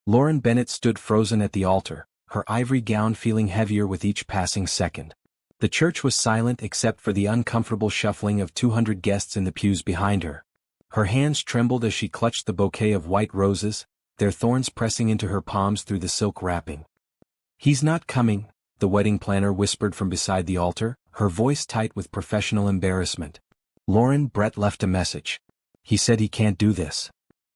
Lauren Bennett stood frozen at the altar, her ivory gown feeling heavier with each passing second. The church was silent except for the uncomfortable shuffling of 200 guests in the pews behind her. Her hands trembled as she clutched the bouquet of white roses, their thorns pressing into her palms through the silk wrapping. "He's not coming," the wedding planner whispered from beside the altar, her voice tight with professional embarrassment. "Lauren, Brett left a message. He said he can't do this."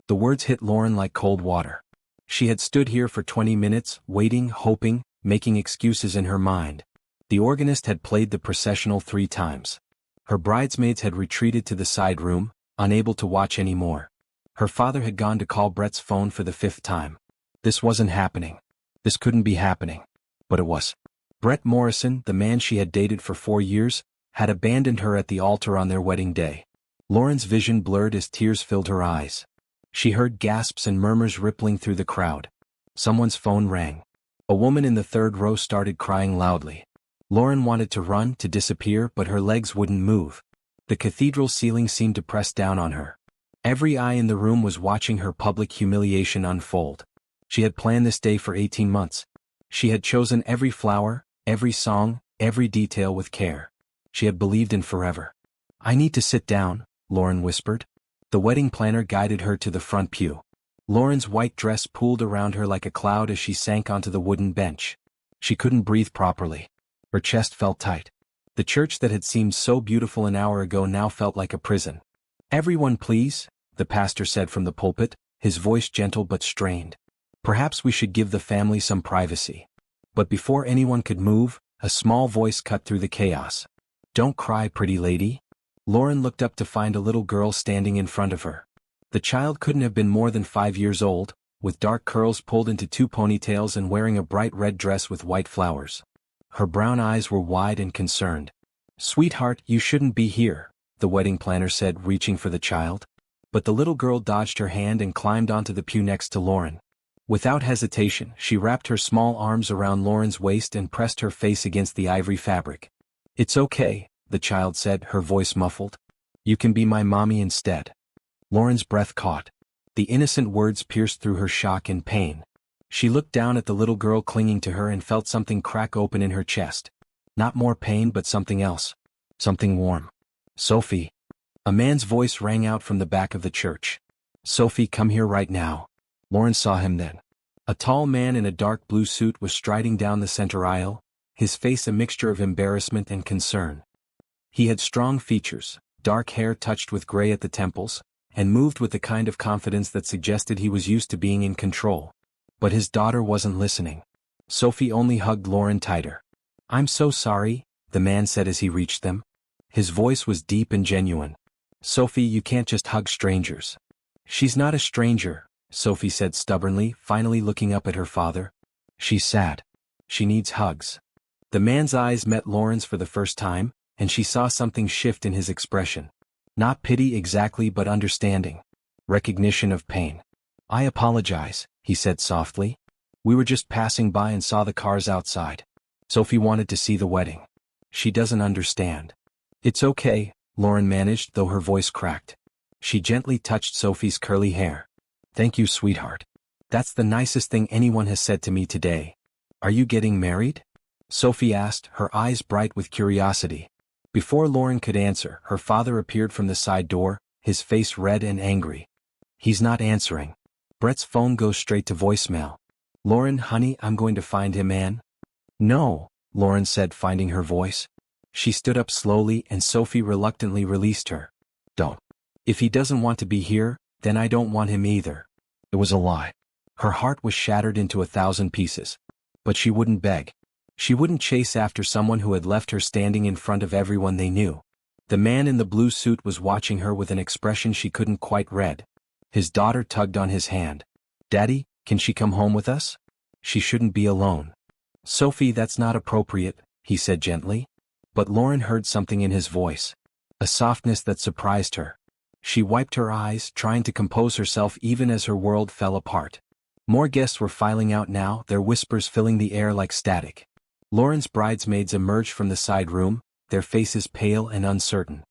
The words hit Lauren like cold water. She had stood here for 20 minutes, waiting, hoping, making excuses in her mind. The organist had played the processional 3 times. Her bridesmaids had retreated to the side room, unable to watch any more. Her father had gone to call Brett's phone for the 5th time. This wasn't happening. This couldn't be happening. But it was. Brett Morrison, the man she had dated for 4 years, had abandoned her at the altar on their wedding day. Lauren's vision blurred as tears filled her eyes. She heard gasps and murmurs rippling through the crowd. Someone's phone rang. A woman in the 3rd row started crying loudly. Lauren wanted to run, to disappear, but her legs wouldn't move. The cathedral ceiling seemed to press down on her. Every eye in the room was watching her public humiliation unfold. She had planned this day for 18 months. She had chosen every flower, every song, every detail with care. She had believed in forever. "I need to sit down," Lauren whispered. The wedding planner guided her to the front pew. Lauren's white dress pooled around her like a cloud as she sank onto the wooden bench. She couldn't breathe properly. Her chest felt tight. The church that had seemed so beautiful an hour ago now felt like a prison. "Everyone please," the pastor said from the pulpit, his voice gentle but strained. "Perhaps we should give the family some privacy." But before anyone could move, a small voice cut through the chaos. "Don't cry, pretty lady." Lauren looked up to find a little girl standing in front of her. The child couldn't have been more than 5 years old, with dark curls pulled into 2 ponytails and wearing a bright red dress with white flowers. Her brown eyes were wide and concerned. "Sweetheart, you shouldn't be here," the wedding planner said, reaching for the child. But the little girl dodged her hand and climbed onto the pew next to Lauren. Without hesitation, she wrapped her small arms around Lauren's waist and pressed her face against the ivory fabric. "It's okay," the child said, her voice muffled. "You can be my mommy instead." Lauren's breath caught. The innocent words pierced through her shock and pain. She looked down at the little girl clinging to her and felt something crack open in her chest. Not more pain but something else. Something warm. "Sophie." A man's voice rang out from the back of the church. "Sophie, come here right now." Lauren saw him then. A tall man in a dark blue suit was striding down the center aisle, his face a mixture of embarrassment and concern. He had strong features, dark hair touched with gray at the temples, and moved with the kind of confidence that suggested he was used to being in control. But his daughter wasn't listening. Sophie only hugged Lauren tighter. "I'm so sorry," the man said as he reached them. His voice was deep and genuine. "Sophie, you can't just hug strangers." "She's not a stranger," Sophie said stubbornly, finally looking up at her father. "She's sad. She needs hugs." The man's eyes met Lauren's for the first time, and she saw something shift in his expression. Not pity exactly but understanding. Recognition of pain. "I apologize," he said softly. "We were just passing by and saw the cars outside. Sophie wanted to see the wedding. She doesn't understand." "It's okay," Lauren managed, though her voice cracked. She gently touched Sophie's curly hair. "Thank you, sweetheart. That's the nicest thing anyone has said to me today." "Are you getting married?" Sophie asked, her eyes bright with curiosity. Before Lauren could answer, her father appeared from the side door, his face red and angry. "He's not answering." Brett's phone goes straight to voicemail. "Lauren, honey, I'm going to find him, Ann." "No," Lauren said, finding her voice. She stood up slowly and Sophie reluctantly released her. "Don't. If he doesn't want to be here, then I don't want him either." It was a lie. Her heart was shattered into 1,000 pieces. But she wouldn't beg. She wouldn't chase after someone who had left her standing in front of everyone they knew. The man in the blue suit was watching her with an expression she couldn't quite read. His daughter tugged on his hand. "Daddy, can she come home with us? She shouldn't be alone." "Sophie, that's not appropriate," he said gently. But Lauren heard something in his voice. A softness that surprised her. She wiped her eyes, trying to compose herself even as her world fell apart. More guests were filing out now, their whispers filling the air like static. Lauren's bridesmaids emerged from the side room, their faces pale and uncertain.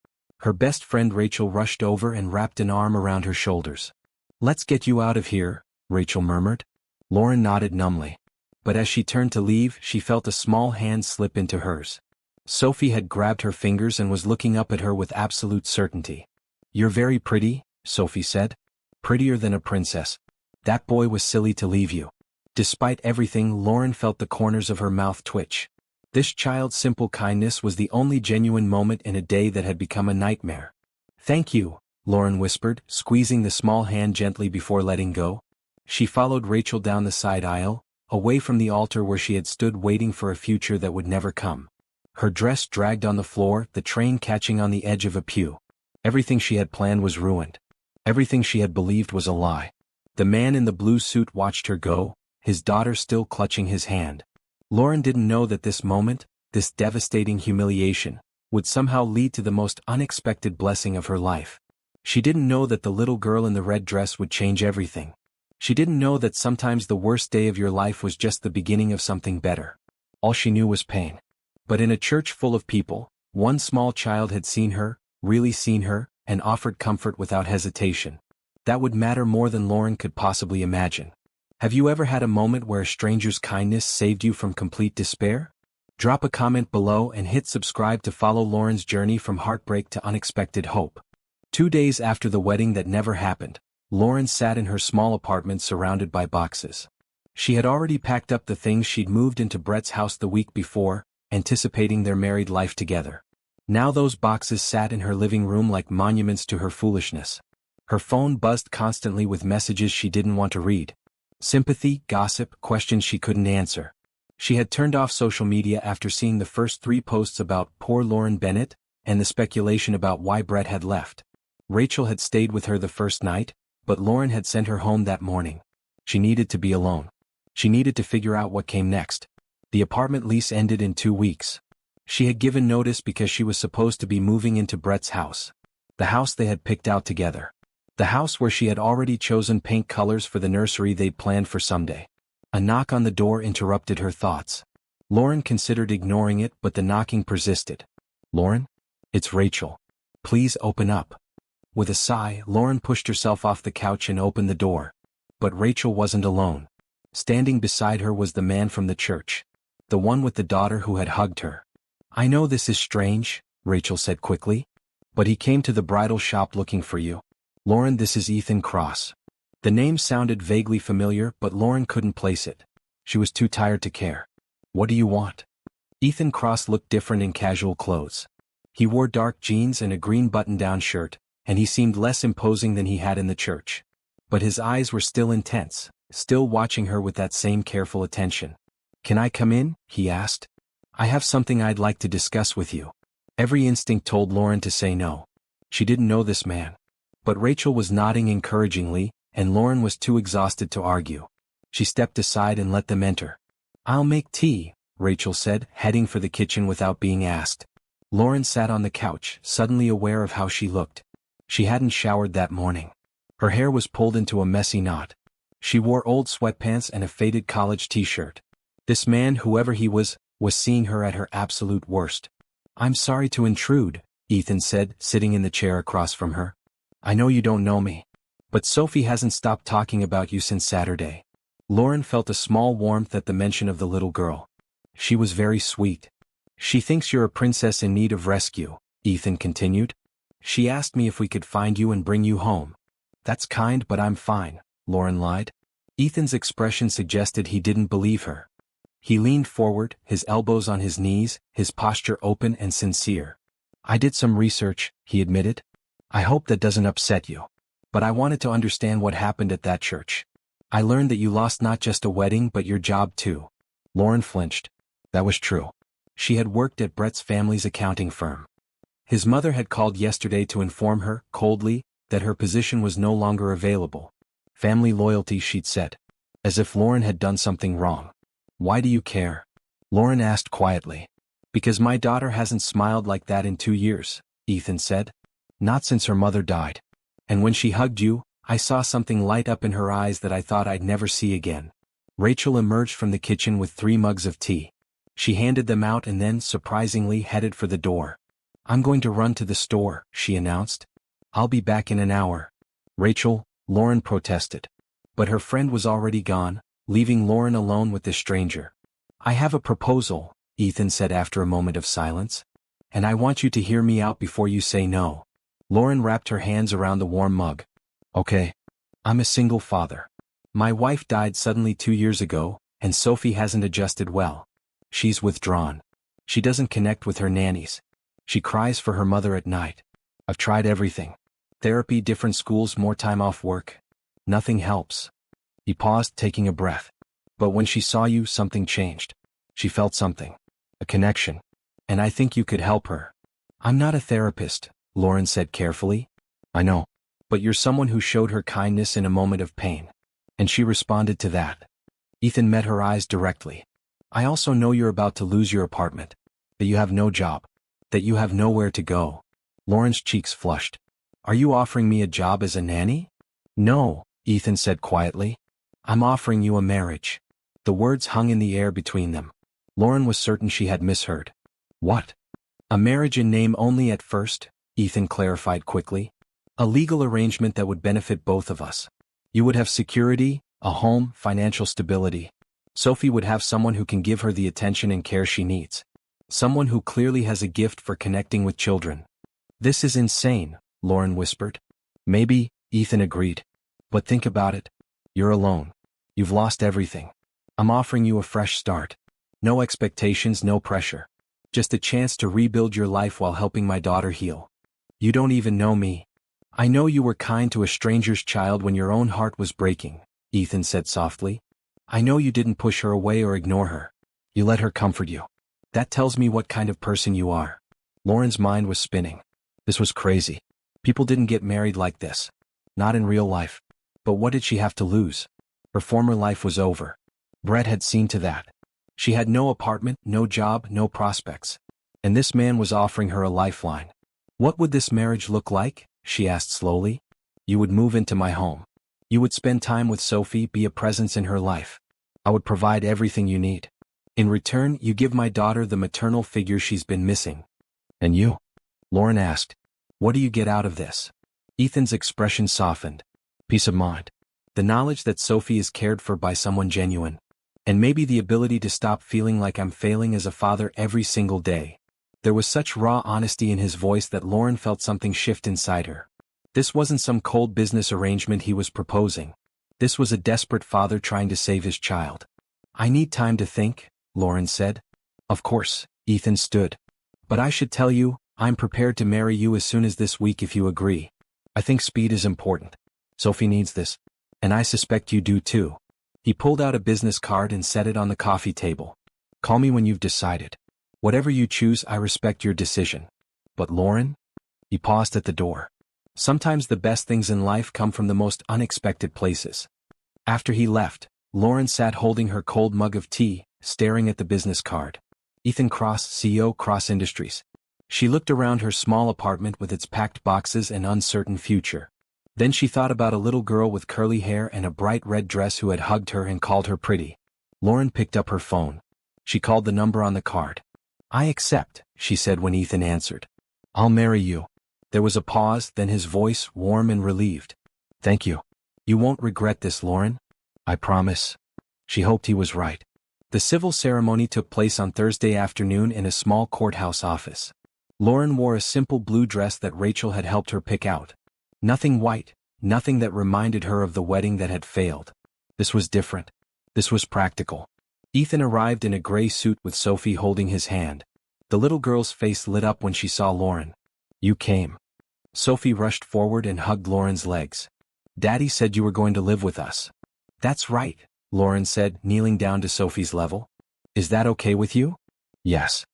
Her best friend Rachel rushed over and wrapped an arm around her shoulders. "Let's get you out of here," Rachel murmured. Lauren nodded numbly. But as she turned to leave, she felt a small hand slip into hers. Sophie had grabbed her fingers and was looking up at her with absolute certainty. "You're very pretty," Sophie said. "Prettier than a princess. That boy was silly to leave you." Despite everything, Lauren felt the corners of her mouth twitch. This child's simple kindness was the only genuine moment in a day that had become a nightmare. "Thank you," Lauren whispered, squeezing the small hand gently before letting go. She followed Rachel down the side aisle, away from the altar where she had stood waiting for a future that would never come. Her dress dragged on the floor, the train catching on the edge of a pew. Everything she had planned was ruined. Everything she had believed was a lie. The man in the blue suit watched her go, his daughter still clutching his hand. Lauren didn't know that this moment, this devastating humiliation, would somehow lead to the most unexpected blessing of her life. She didn't know that the little girl in the red dress would change everything. She didn't know that sometimes the worst day of your life was just the beginning of something better. All she knew was pain. But in a church full of people, one small child had seen her, really seen her, and offered comfort without hesitation. That would matter more than Lauren could possibly imagine. Have you ever had a moment where a stranger's kindness saved you from complete despair? Drop a comment below and hit subscribe to follow Lauren's journey from heartbreak to unexpected hope. 2 days after the wedding that never happened, Lauren sat in her small apartment surrounded by boxes. She had already packed up the things she'd moved into Brett's house the week before, anticipating their married life together. Now those boxes sat in her living room like monuments to her foolishness. Her phone buzzed constantly with messages she didn't want to read. Sympathy, gossip, questions she couldn't answer. She had turned off social media after seeing the first 3 posts about poor Lauren Bennett, and the speculation about why Brett had left. Rachel had stayed with her the first night, but Lauren had sent her home that morning. She needed to be alone. She needed to figure out what came next. The apartment lease ended in 2 weeks. She had given notice because she was supposed to be moving into Brett's house. The house they had picked out together. The house where she had already chosen paint colors for the nursery they'd planned for someday. A knock on the door interrupted her thoughts. Lauren considered ignoring it, but the knocking persisted. "Lauren? It's Rachel. Please open up." With a sigh, Lauren pushed herself off the couch and opened the door. But Rachel wasn't alone. Standing beside her was the man from the church. The one with the daughter who had hugged her. "I know this is strange," Rachel said quickly. "But he came to the bridal shop looking for you. Lauren, this is Ethan Cross." The name sounded vaguely familiar, but Lauren couldn't place it. She was too tired to care. "What do you want?" Ethan Cross looked different in casual clothes. He wore dark jeans and a green button-down shirt, and he seemed less imposing than he had in the church. But his eyes were still intense, still watching her with that same careful attention. "Can I come in?" he asked. "I have something I'd like to discuss with you." Every instinct told Lauren to say no. She didn't know this man. But Rachel was nodding encouragingly, and Lauren was too exhausted to argue. She stepped aside and let them enter. "I'll make tea," Rachel said, heading for the kitchen without being asked. Lauren sat on the couch, suddenly aware of how she looked. She hadn't showered that morning. Her hair was pulled into a messy knot. She wore old sweatpants and a faded college t-shirt. This man, whoever he was seeing her at her absolute worst. "I'm sorry to intrude," Ethan said, sitting in the chair across from her. "I know you don't know me. But Sophie hasn't stopped talking about you since Saturday." Lauren felt a small warmth at the mention of the little girl. "She was very sweet. She thinks you're a princess in need of rescue," Ethan continued. "She asked me if we could find you and bring you home." "That's kind, but I'm fine," Lauren lied. Ethan's expression suggested he didn't believe her. He leaned forward, his elbows on his knees, his posture open and sincere. "I did some research," he admitted. "I hope that doesn't upset you. But I wanted to understand what happened at that church. I learned that you lost not just a wedding but your job too." Lauren flinched. That was true. She had worked at Brett's family's accounting firm. His mother had called yesterday to inform her, coldly, that her position was no longer available. Family loyalty, she'd said. As if Lauren had done something wrong. "Why do you care?" Lauren asked quietly. "Because my daughter hasn't smiled like that in 2 years," Ethan said. "Not since her mother died. And when she hugged you, I saw something light up in her eyes that I thought I'd never see again." Rachel emerged from the kitchen with 3 mugs of tea. She handed them out and then, surprisingly, headed for the door. "I'm going to run to the store," she announced. "I'll be back in an hour." "Rachel," Lauren protested. But her friend was already gone, leaving Lauren alone with this stranger. "I have a proposal," Ethan said after a moment of silence. "And I want you to hear me out before you say no." Lauren wrapped her hands around the warm mug. "Okay. I'm a single father. My wife died suddenly 2 years ago, and Sophie hasn't adjusted well. She's withdrawn. She doesn't connect with her nannies. She cries for her mother at night. I've tried everything. Therapy, different schools, more time off work. Nothing helps." He paused, taking a breath. "But when she saw you, something changed. She felt something. A connection. And I think you could help her." "I'm not a therapist," Lauren said carefully. "I know. But you're someone who showed her kindness in a moment of pain. And she responded to that." Ethan met her eyes directly. "I also know you're about to lose your apartment. That you have no job. That you have nowhere to go." Lauren's cheeks flushed. "Are you offering me a job as a nanny?" "No," Ethan said quietly. "I'm offering you a marriage." The words hung in the air between them. Lauren was certain she had misheard. "What?" "A marriage in name only at first," Ethan clarified quickly. "A legal arrangement that would benefit both of us. You would have security, a home, financial stability. Sophie would have someone who can give her the attention and care she needs. Someone who clearly has a gift for connecting with children." "This is insane," Lauren whispered. "Maybe," Ethan agreed. "But think about it. You're alone. You've lost everything. I'm offering you a fresh start. No expectations, no pressure. Just a chance to rebuild your life while helping my daughter heal. You don't even know me. I know you were kind to a stranger's child when your own heart was breaking," Ethan said softly. "I know you didn't push her away or ignore her. You let her comfort you. That tells me what kind of person you are." Lauren's mind was spinning. This was crazy. People didn't get married like this. Not in real life. But what did she have to lose? Her former life was over. Brett had seen to that. She had no apartment, no job, no prospects. And this man was offering her a lifeline. "What would this marriage look like?" she asked slowly. "You would move into my home. You would spend time with Sophie, be a presence in her life. I would provide everything you need. In return, you give my daughter the maternal figure she's been missing." "And you?" Lauren asked. "What do you get out of this?" Ethan's expression softened. "Peace of mind. The knowledge that Sophie is cared for by someone genuine. And maybe the ability to stop feeling like I'm failing as a father every single day." There was such raw honesty in his voice that Lauren felt something shift inside her. This wasn't some cold business arrangement he was proposing. This was a desperate father trying to save his child. "I need time to think," Lauren said. "Of course," Ethan stood. "But I should tell you, I'm prepared to marry you as soon as this week if you agree. I think speed is important. Sophie needs this. And I suspect you do too." He pulled out a business card and set it on the coffee table. "Call me when you've decided. Whatever you choose, I respect your decision. But Lauren?" He paused at the door. Sometimes the best things in life come from the most unexpected places. After he left, Lauren sat holding her cold mug of tea, staring at the business card. Ethan Cross, CEO, Cross Industries. She looked around her small apartment with its packed boxes and uncertain future. Then she thought about a little girl with curly hair and a bright red dress who had hugged her and called her pretty. Lauren picked up her phone. She called the number on the card. "I accept," she said when Ethan answered. "I'll marry you." There was a pause, then his voice, warm and relieved. "Thank you. You won't regret this, Lauren. I promise." She hoped he was right. The civil ceremony took place on Thursday afternoon in a small courthouse office. Lauren wore a simple blue dress that Rachel had helped her pick out. Nothing white, nothing that reminded her of the wedding that had failed. This was different. This was practical. Ethan arrived in a gray suit with Sophie holding his hand. The little girl's face lit up when she saw Lauren. "You came." Sophie rushed forward and hugged Lauren's legs. "Daddy said you were going to live with us." "That's right," Lauren said, kneeling down to Sophie's level. "Is that okay with you?" "Yes."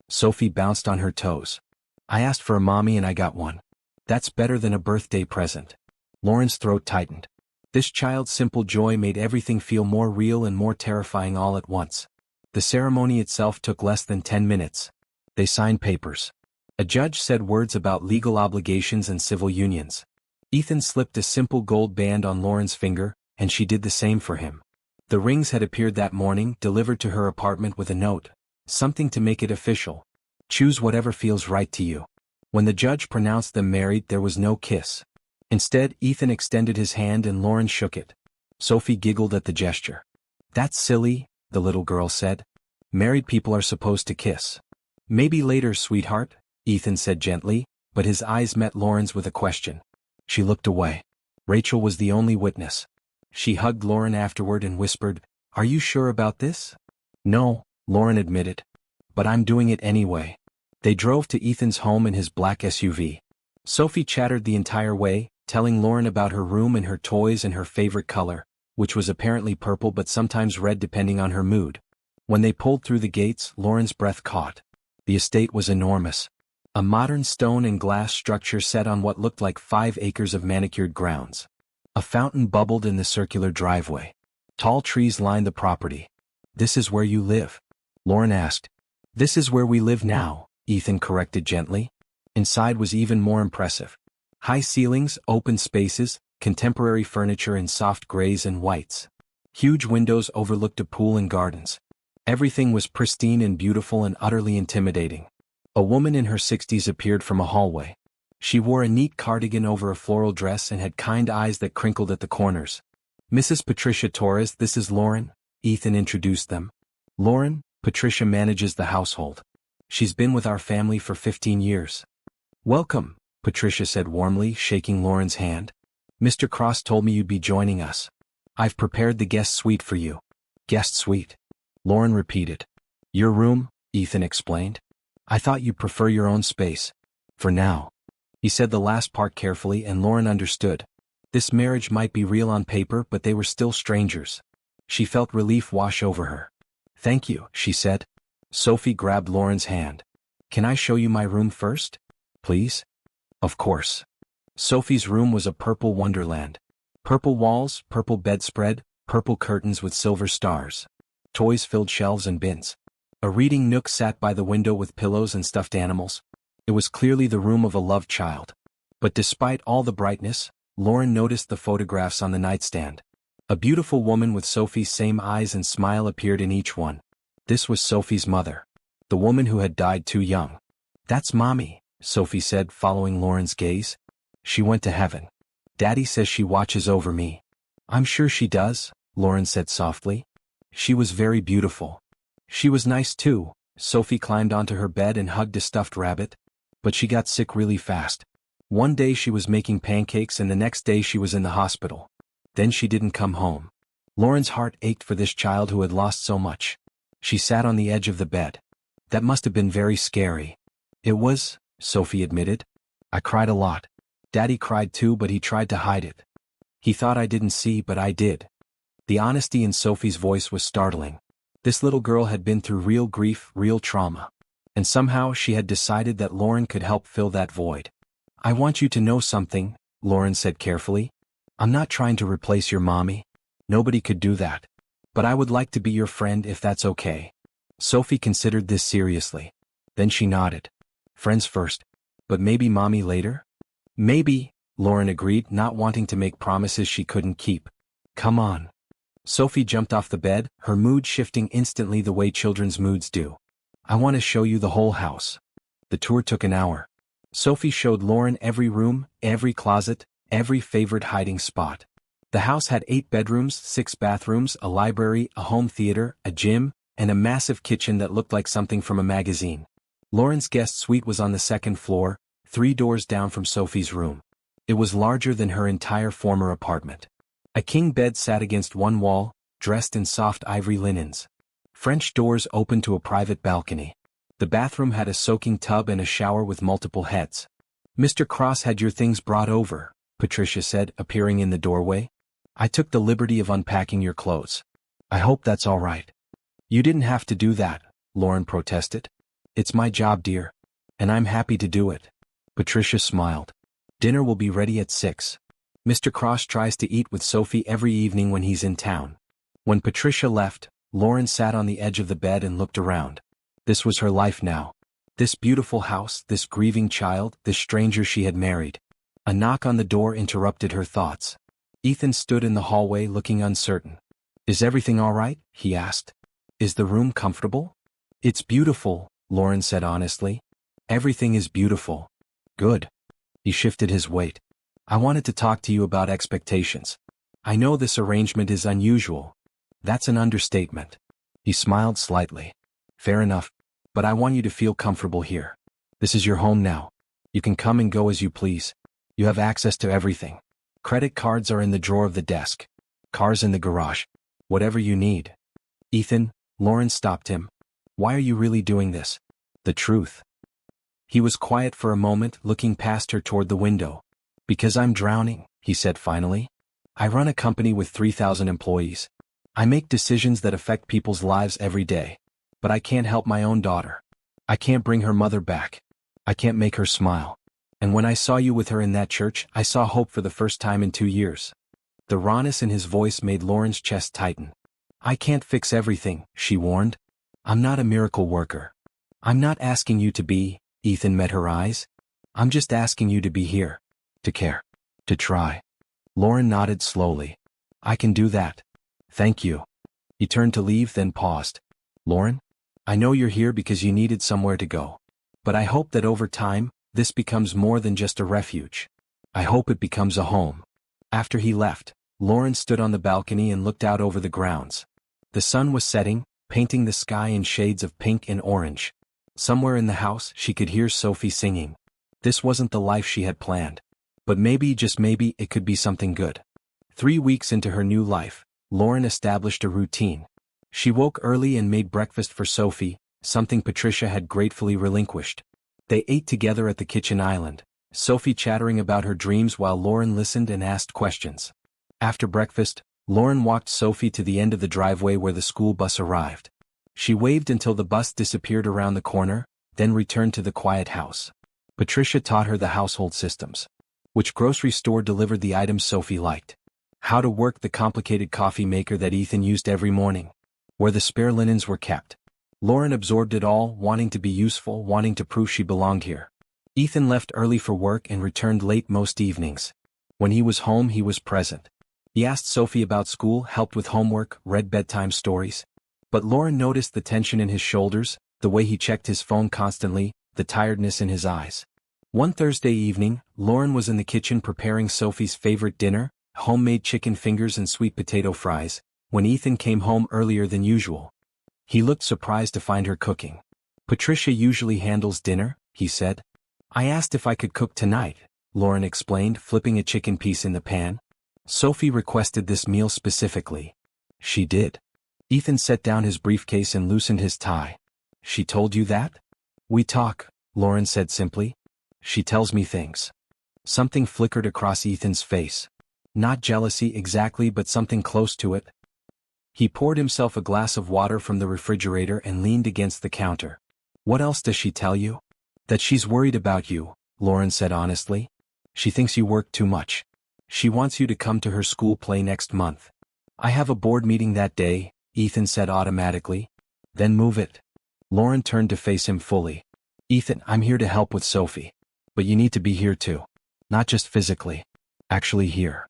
Sophie bounced on her toes. "I asked for a mommy and I got one. That's better than a birthday present." Lauren's throat tightened. This child's simple joy made everything feel more real and more terrifying all at once. The ceremony itself took less than 10 minutes. They signed papers. A judge said words about legal obligations and civil unions. Ethan slipped a simple gold band on Lauren's finger, and she did the same for him. The rings had appeared that morning, delivered to her apartment with a note. Something to make it official. Choose whatever feels right to you. When the judge pronounced them married, there was no kiss. Instead, Ethan extended his hand and Lauren shook it. Sophie giggled at the gesture. That's silly, the little girl said. Married people are supposed to kiss. Maybe later, sweetheart, Ethan said gently, but his eyes met Lauren's with a question. She looked away. Rachel was the only witness. She hugged Lauren afterward and whispered, "Are you sure about this?" "No," Lauren admitted. "But I'm doing it anyway." They drove to Ethan's home in his black SUV. Sophie chattered the entire way, telling Lauren about her room and her toys and her favorite color, which was apparently purple but sometimes red depending on her mood. When they pulled through the gates, Lauren's breath caught. The estate was enormous. A modern stone and glass structure set on what looked like 5 acres of manicured grounds. A fountain bubbled in the circular driveway. Tall trees lined the property. "This is where you live?" Lauren asked. "This is where we live now," Ethan corrected gently. Inside was even more impressive. High ceilings, open spaces, contemporary furniture in soft grays and whites. Huge windows overlooked a pool and gardens. Everything was pristine and beautiful and utterly intimidating. A woman in her 60s appeared from a hallway. She wore a neat cardigan over a floral dress and had kind eyes that crinkled at the corners. "Mrs. Patricia Torres, this is Lauren," Ethan introduced them. "Lauren, Patricia manages the household. She's been with our family for 15 years. "Welcome," Patricia said warmly, shaking Lauren's hand. "Mr. Cross told me you'd be joining us. I've prepared the guest suite for you." "Guest suite?" Lauren repeated. "Your room," Ethan explained. "I thought you'd prefer your own space. For now." He said the last part carefully and Lauren understood. This marriage might be real on paper but they were still strangers. She felt relief wash over her. "Thank you," she said. Sophie grabbed Lauren's hand. "Can I show you my room first? Please?" "Of course." Sophie's room was a purple wonderland. Purple walls, purple bedspread, purple curtains with silver stars. Toys filled shelves and bins. A reading nook sat by the window with pillows and stuffed animals. It was clearly the room of a loved child. But despite all the brightness, Lauren noticed the photographs on the nightstand. A beautiful woman with Sophie's same eyes and smile appeared in each one. This was Sophie's mother. The woman who had died too young. "That's Mommy," Sophie said, following Lauren's gaze. "She went to heaven. Daddy says she watches over me." "I'm sure she does," Lauren said softly. "She was very beautiful." "She was nice too." Sophie climbed onto her bed and hugged a stuffed rabbit. "But she got sick really fast. One day she was making pancakes and the next day she was in the hospital. Then she didn't come home." Lauren's heart ached for this child who had lost so much. She sat on the edge of the bed. "That must have been very scary." "It was," Sophie admitted. "I cried a lot. Daddy cried too, but he tried to hide it. He thought I didn't see, but I did." The honesty in Sophie's voice was startling. This little girl had been through real grief, real trauma. And somehow she had decided that Lauren could help fill that void. "I want you to know something," Lauren said carefully. "I'm not trying to replace your mommy. Nobody could do that. But I would like to be your friend if that's okay." Sophie considered this seriously. Then she nodded. "Friends first. But maybe mommy later?" "Maybe," Lauren agreed, not wanting to make promises she couldn't keep. "Come on." Sophie jumped off the bed, her mood shifting instantly the way children's moods do. "I want to show you the whole house." The tour took an hour. Sophie showed Lauren every room, every closet, every favorite hiding spot. The house had 8 bedrooms, 6 bathrooms, a library, a home theater, a gym, and a massive kitchen that looked like something from a magazine. Lauren's guest suite was on the 2nd floor, 3 doors down from Sophie's room. It was larger than her entire former apartment. A king bed sat against one wall, dressed in soft ivory linens. French doors opened to a private balcony. The bathroom had a soaking tub and a shower with multiple heads. "Mr. Cross had your things brought over," Patricia said, appearing in the doorway. "I took the liberty of unpacking your clothes. I hope that's all right." "You didn't have to do that," Lauren protested. "It's my job, dear. And I'm happy to do it." Patricia smiled. "Dinner will be ready at 6. Mr. Cross tries to eat with Sophie every evening when he's in town." When Patricia left, Lauren sat on the edge of the bed and looked around. This was her life now. This beautiful house, this grieving child, this stranger she had married. A knock on the door interrupted her thoughts. Ethan stood in the hallway looking uncertain. "Is everything all right?" he asked. "Is the room comfortable?" "It's beautiful," Lauren said honestly. "Everything is beautiful." "Good." He shifted his weight. "I wanted to talk to you about expectations. I know this arrangement is unusual. That's an understatement. He smiled slightly. Fair enough. But I want you to feel comfortable here. This is your home now. You can come and go as you please. You have access to everything. Credit cards are in the drawer of the desk. Cars in the garage. Whatever you need. Ethan, Lauren stopped him. Why are you really doing this? The truth. He was quiet for a moment, looking past her toward the window. Because I'm drowning, he said finally. I run a company with 3,000 employees. I make decisions that affect people's lives every day. But I can't help my own daughter. I can't bring her mother back. I can't make her smile. And when I saw you with her in that church, I saw hope for the first time in 2 years. The rawness in his voice made Lauren's chest tighten. I can't fix everything, she warned. I'm not a miracle worker. I'm not asking you to be, Ethan met her eyes. I'm just asking you to be here. To care. To try. Lauren nodded slowly. I can do that. Thank you. He turned to leave, then paused. Lauren? I know you're here because you needed somewhere to go. But I hope that over time, this becomes more than just a refuge. I hope it becomes a home. After he left, Lauren stood on the balcony and looked out over the grounds. The sun was setting, painting the sky in shades of pink and orange. Somewhere in the house, she could hear Sophie singing. This wasn't the life she had planned. But maybe, just maybe, it could be something good. 3 weeks into her new life, Lauren established a routine. She woke early and made breakfast for Sophie, something Patricia had gratefully relinquished. They ate together at the kitchen island, Sophie chattering about her dreams while Lauren listened and asked questions. After breakfast, Lauren walked Sophie to the end of the driveway where the school bus arrived. She waved until the bus disappeared around the corner, then returned to the quiet house. Patricia taught her the household systems. Which grocery store delivered the items Sophie liked. How to work the complicated coffee maker that Ethan used every morning. Where the spare linens were kept. Lauren absorbed it all, wanting to be useful, wanting to prove she belonged here. Ethan left early for work and returned late most evenings. When he was home, he was present. He asked Sophie about school, helped with homework, read bedtime stories. But Lauren noticed the tension in his shoulders, the way he checked his phone constantly, the tiredness in his eyes. One Thursday evening, Lauren was in the kitchen preparing Sophie's favorite dinner, homemade chicken fingers and sweet potato fries, when Ethan came home earlier than usual. He looked surprised to find her cooking. Patricia usually handles dinner, he said. I asked if I could cook tonight, Lauren explained, flipping a chicken piece in the pan. Sophie requested this meal specifically. She did. Ethan set down his briefcase and loosened his tie. She told you that? We talk, Lauren said simply. She tells me things. Something flickered across Ethan's face. Not jealousy exactly, but something close to it. He poured himself a glass of water from the refrigerator and leaned against the counter. What else does she tell you? That she's worried about you, Lauren said honestly. She thinks you work too much. She wants you to come to her school play next month. I have a board meeting that day, Ethan said automatically. Then move it. Lauren turned to face him fully. Ethan, I'm here to help with Sophie. But you need to be here too. Not just physically. Actually here.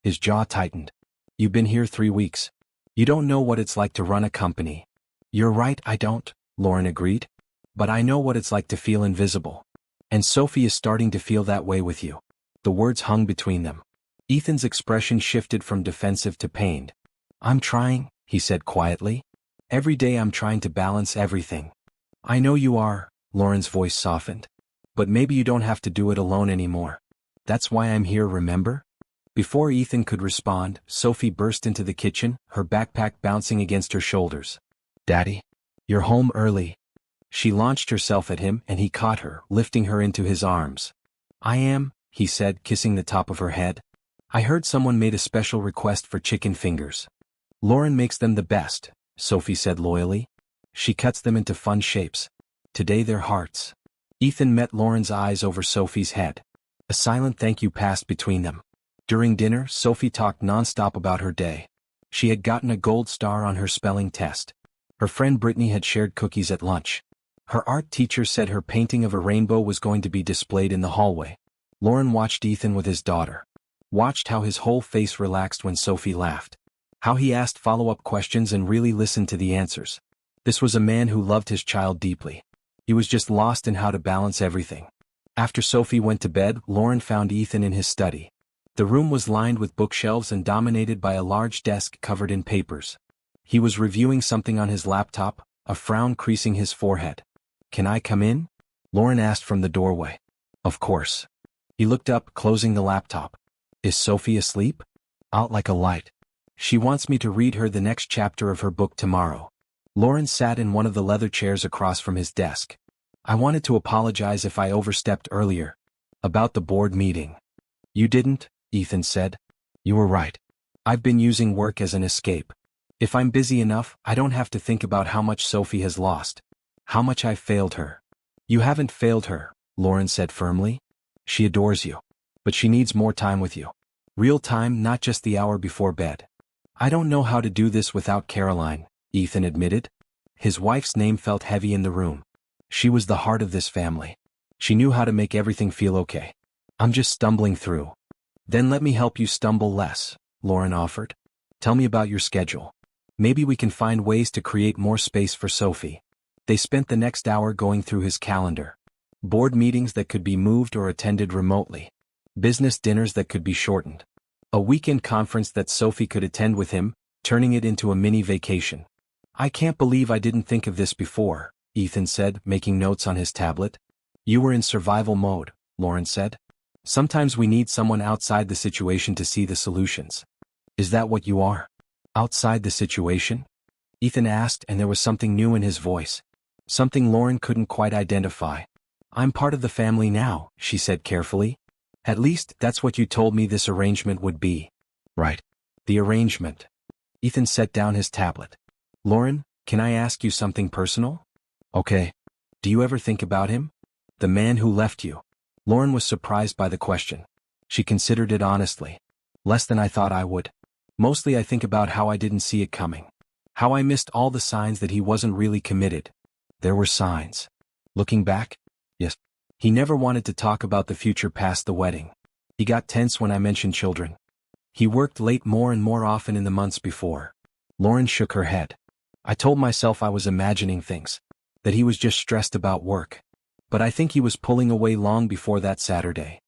His jaw tightened. You've been here 3 weeks. You don't know what it's like to run a company. You're right, I don't, Lauren agreed. But I know what it's like to feel invisible. And Sophie is starting to feel that way with you. The words hung between them. Ethan's expression shifted from defensive to pained. I'm trying, he said quietly. Every day I'm trying to balance everything. I know you are, Lauren's voice softened. But maybe you don't have to do it alone anymore. That's why I'm here, remember? Before Ethan could respond, Sophie burst into the kitchen, her backpack bouncing against her shoulders. Daddy? You're home early. She launched herself at him and he caught her, lifting her into his arms. I am, he said, kissing the top of her head. I heard someone made a special request for chicken fingers. Lauren makes them the best, Sophie said loyally. She cuts them into fun shapes. Today they're hearts. Ethan met Lauren's eyes over Sophie's head. A silent thank you passed between them. During dinner, Sophie talked nonstop about her day. She had gotten a gold star on her spelling test. Her friend Brittany had shared cookies at lunch. Her art teacher said her painting of a rainbow was going to be displayed in the hallway. Lauren watched Ethan with his daughter. Watched how his whole face relaxed when Sophie laughed. How he asked follow-up questions and really listened to the answers. This was a man who loved his child deeply. He was just lost in how to balance everything. After Sophie went to bed, Lauren found Ethan in his study. The room was lined with bookshelves and dominated by a large desk covered in papers. He was reviewing something on his laptop, a frown creasing his forehead. "Can I come in?" Lauren asked from the doorway. "Of course." He looked up, closing the laptop. "Is Sophie asleep?" "Out like a light. She wants me to read her the next chapter of her book tomorrow." Lauren sat in one of the leather chairs across from his desk. "I wanted to apologize if I overstepped earlier. About the board meeting." "You didn't," Ethan said. "You were right. I've been using work as an escape. If I'm busy enough, I don't have to think about how much Sophie has lost. How much I've failed her." "You haven't failed her," Lauren said firmly. "She adores you. But she needs more time with you. Real time, not just the hour before bed." "I don't know how to do this without Caroline," Ethan admitted. His wife's name felt heavy in the room. She was the heart of this family. She knew how to make everything feel okay. "I'm just stumbling through." "Then let me help you stumble less," Lauren offered. "Tell me about your schedule. Maybe we can find ways to create more space for Sophie." They spent the next hour going through his calendar. Board meetings that could be moved or attended remotely. Business dinners that could be shortened. A weekend conference that Sophie could attend with him, turning it into a mini vacation. "I can't believe I didn't think of this before," Ethan said, making notes on his tablet. "You were in survival mode," Lauren said. "Sometimes we need someone outside the situation to see the solutions." "Is that what you are? Outside the situation?" Ethan asked, and there was something new in his voice. Something Lauren couldn't quite identify. "I'm part of the family now," she said carefully. "At least, that's what you told me this arrangement would be." "Right. The arrangement." Ethan set down his tablet. "Lauren, can I ask you something personal?" "Okay. Do you ever think about him? The man who left you?" Lauren was surprised by the question. She considered it honestly. "Less than I thought I would. Mostly I think about how I didn't see it coming. How I missed all the signs that he wasn't really committed." "There were signs." "Looking back?" "Yes." "He never wanted to talk about the future past the wedding. He got tense when I mentioned children. He worked late more and more often in the months before." Lauren shook her head. "I told myself I was imagining things. That he was just stressed about work. But I think he was pulling away long before that Saturday."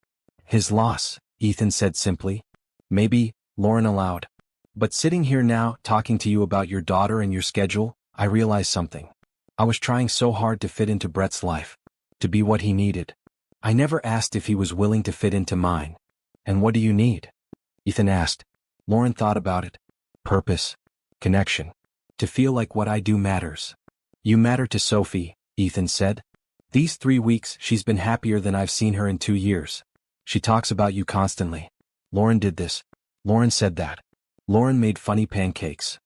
"His loss," Ethan said simply. "Maybe," Lauren allowed. "But sitting here now, talking to you about your daughter and your schedule, I realized something. I was trying so hard to fit into Brett's life. To be what he needed. I never asked if he was willing to fit into mine." "And what do you need?" Ethan asked. Lauren thought about it. "Purpose. Connection. To feel like what I do matters." "You matter to Sophie," Ethan said. "These 3 weeks she's been happier than I've seen her in 2 years. She talks about you constantly." Lauren did this. Lauren said that. Lauren made funny pancakes.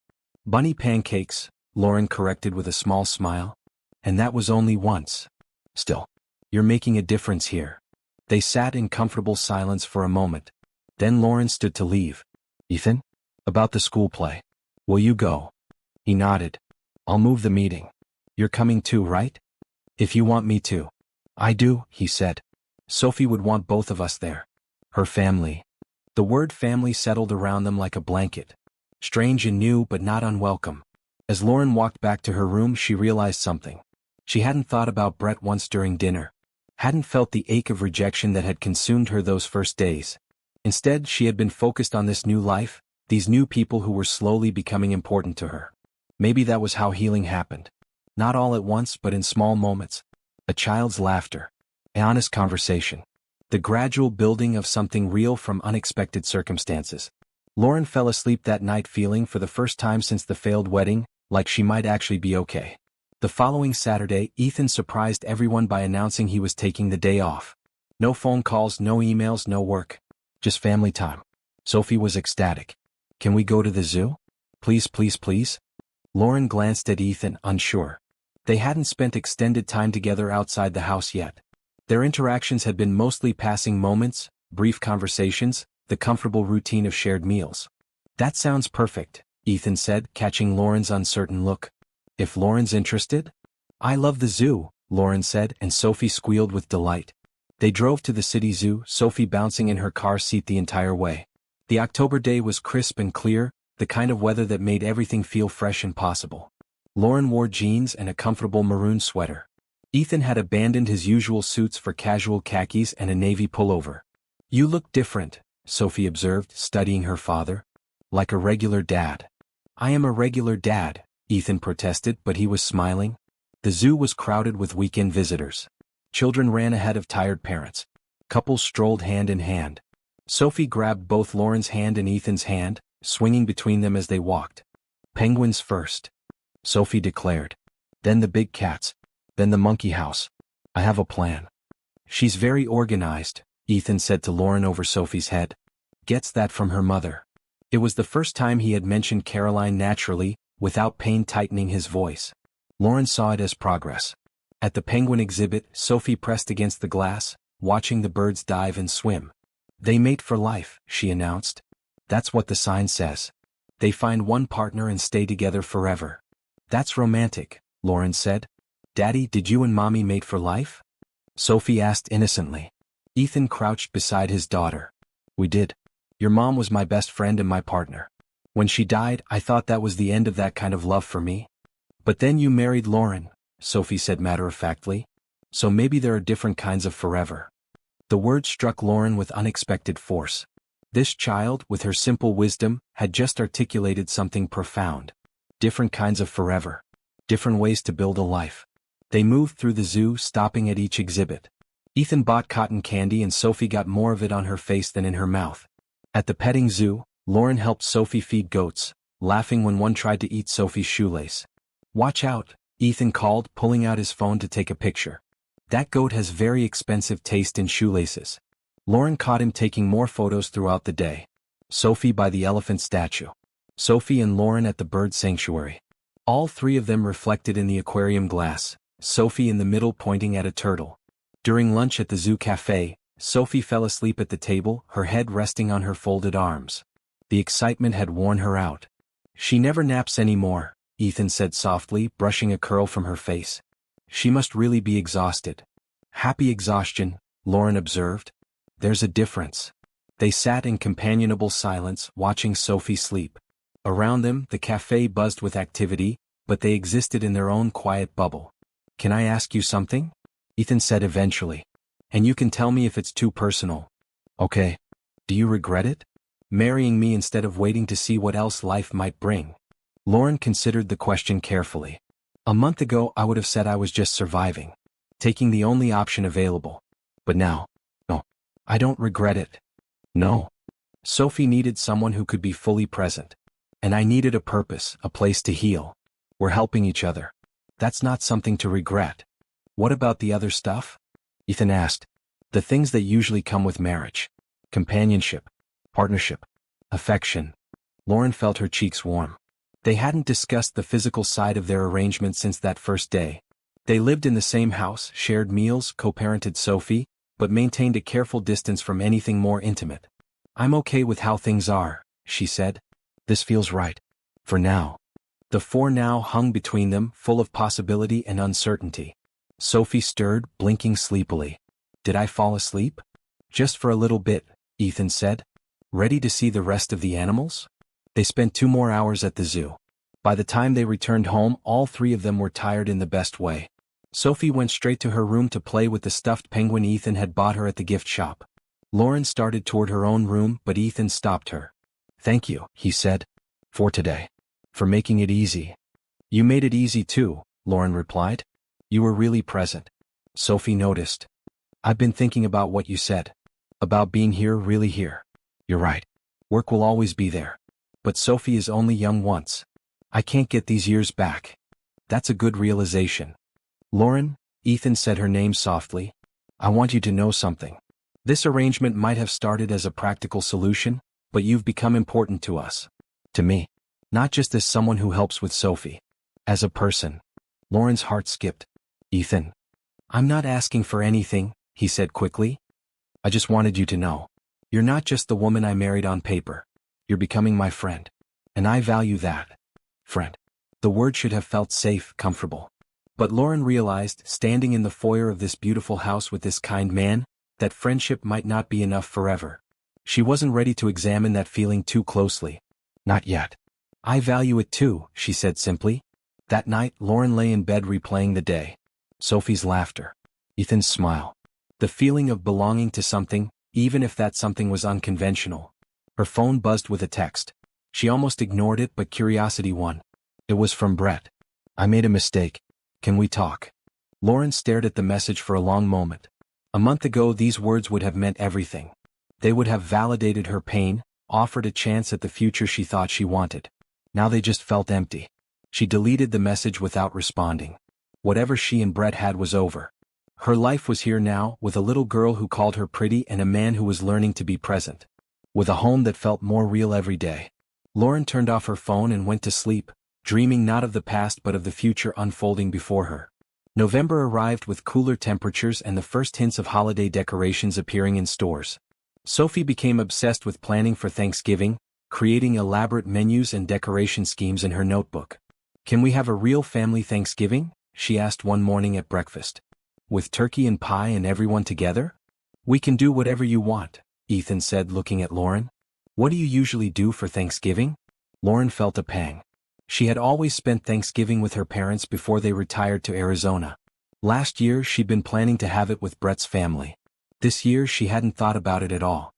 "Bunny pancakes," Lauren corrected with a small smile. "And that was only once. Still, you're making a difference here." They sat in comfortable silence for a moment. Then Lauren stood to leave. "Ethan? About the school play. Will you go?" He nodded. "I'll move the meeting. You're coming too, right?" "If you want me to." "I do," he said. "Sophie would want both of us there. Her family." The word family settled around them like a blanket. Strange and new but not unwelcome. As Lauren walked back to her room, she realized something. She hadn't thought about Brett once during dinner. Hadn't felt the ache of rejection that had consumed her those first days. Instead, she had been focused on this new life, these new people who were slowly becoming important to her. Maybe that was how healing happened. Not all at once, but in small moments. A child's laughter. An honest conversation. The gradual building of something real from unexpected circumstances. Lauren fell asleep that night feeling, for the first time since the failed wedding, like she might actually be okay. The following Saturday, Ethan surprised everyone by announcing he was taking the day off. No phone calls, no emails, no work. Just family time. Sophie was ecstatic. "Can we go to the zoo? Please, please, please?" Lauren glanced at Ethan, unsure. They hadn't spent extended time together outside the house yet. Their interactions had been mostly passing moments, brief conversations, the comfortable routine of shared meals. "That sounds perfect," Ethan said, catching Lauren's uncertain look. "If Lauren's interested?" "I love the zoo," Lauren said, and Sophie squealed with delight. They drove to the city zoo, Sophie bouncing in her car seat the entire way. The October day was crisp and clear, the kind of weather that made everything feel fresh and possible. Lauren wore jeans and a comfortable maroon sweater. Ethan had abandoned his usual suits for casual khakis and a navy pullover. "You look different," Sophie observed, studying her father. "Like a regular dad." I am a regular dad, Ethan protested, but he was smiling. The zoo was crowded with weekend visitors. Children ran ahead of tired parents. Couples strolled hand in hand. Sophie grabbed both Lauren's hand and Ethan's hand, swinging between them as they walked. Penguins first, Sophie declared. Then the big cats. Then the monkey house. I have a plan. She's very organized, Ethan said to Lauren over Sophie's head. Gets that from her mother. It was the first time he had mentioned Caroline naturally, without pain tightening his voice. Lauren saw it as progress. At the penguin exhibit, Sophie pressed against the glass, watching the birds dive and swim. They mate for life, she announced. That's what the sign says. They find one partner and stay together forever. That's romantic, Lauren said. Daddy, did you and Mommy mate for life? Sophie asked innocently. Ethan crouched beside his daughter. We did. Your mom was my best friend and my partner. When she died, I thought that was the end of that kind of love for me. But then you married Lauren, Sophie said matter-of-factly. So maybe there are different kinds of forever. The word struck Lauren with unexpected force. This child, with her simple wisdom, had just articulated something profound. Different kinds of forever. Different ways to build a life. They moved through the zoo, stopping at each exhibit. Ethan bought cotton candy and Sophie got more of it on her face than in her mouth. At the petting zoo, Lauren helped Sophie feed goats, laughing when one tried to eat Sophie's shoelace. Watch out, Ethan called, pulling out his phone to take a picture. That goat has very expensive taste in shoelaces. Lauren caught him taking more photos throughout the day. Sophie by the elephant statue. Sophie and Lauren at the bird sanctuary. All three of them reflected in the aquarium glass, Sophie in the middle pointing at a turtle. During lunch at the zoo cafe, Sophie fell asleep at the table, her head resting on her folded arms. The excitement had worn her out. She never naps anymore, Ethan said softly, brushing a curl from her face. She must really be exhausted. Happy exhaustion, Lauren observed. There's a difference. They sat in companionable silence, watching Sophie sleep. Around them, the cafe buzzed with activity, but they existed in their own quiet bubble. Can I ask you something? Ethan said eventually. And you can tell me if it's too personal. Okay. Do you regret it? Marrying me instead of waiting to see what else life might bring. Lauren considered the question carefully. A month ago I would have said I was just surviving. Taking the only option available. But now, no. I don't regret it. No. Sophie needed someone who could be fully present. And I needed a purpose, a place to heal. We're helping each other. That's not something to regret. What about the other stuff? Ethan asked. The things that usually come with marriage. Companionship. Partnership. Affection. Lauren felt her cheeks warm. They hadn't discussed the physical side of their arrangement since that first day. They lived in the same house, shared meals, co-parented Sophie, but maintained a careful distance from anything more intimate. I'm okay with how things are, she said. This feels right. For now. The for now hung between them, full of possibility and uncertainty. Sophie stirred, blinking sleepily. Did I fall asleep? Just for a little bit, Ethan said. Ready to see the rest of the animals? They spent 2 more hours at the zoo. By the time they returned home, all three of them were tired in the best way. Sophie went straight to her room to play with the stuffed penguin Ethan had bought her at the gift shop. Lauren started toward her own room, but Ethan stopped her. Thank you, he said. For today. For making it easy. You made it easy too, Lauren replied. You were really present. Sophie noticed. I've been thinking about what you said. About being here, really here. You're right. Work will always be there. But Sophie is only young once. I can't get these years back. That's a good realization. Lauren, Ethan said her name softly. I want you to know something. This arrangement might have started as a practical solution, but you've become important to us. To me. Not just as someone who helps with Sophie. As a person. Lauren's heart skipped. Ethan. I'm not asking for anything, he said quickly. I just wanted you to know. You're not just the woman I married on paper. You're becoming my friend. And I value that. Friend. The word should have felt safe, comfortable. But Lauren realized, standing in the foyer of this beautiful house with this kind man, that friendship might not be enough forever. She wasn't ready to examine that feeling too closely. Not yet. I value it too, she said simply. That night, Lauren lay in bed replaying the day. Sophie's laughter. Ethan's smile. The feeling of belonging to something, even if that something was unconventional. Her phone buzzed with a text. She almost ignored it, but curiosity won. It was from Brett. I made a mistake. Can we talk? Lauren stared at the message for a long moment. A month ago these words would have meant everything. They would have validated her pain, offered a chance at the future she thought she wanted. Now they just felt empty. She deleted the message without responding. Whatever she and Brett had was over. Her life was here now, with a little girl who called her pretty and a man who was learning to be present. With a home that felt more real every day. Lauren turned off her phone and went to sleep, dreaming not of the past but of the future unfolding before her. November arrived with cooler temperatures and the first hints of holiday decorations appearing in stores. Sophie became obsessed with planning for Thanksgiving, creating elaborate menus and decoration schemes in her notebook. Can we have a real family Thanksgiving? She asked one morning at breakfast. With turkey and pie and everyone together? We can do whatever you want, Ethan said, looking at Lauren. What do you usually do for Thanksgiving? Lauren felt a pang. She had always spent Thanksgiving with her parents before they retired to Arizona. Last year she'd been planning to have it with Brett's family. This year she hadn't thought about it at all.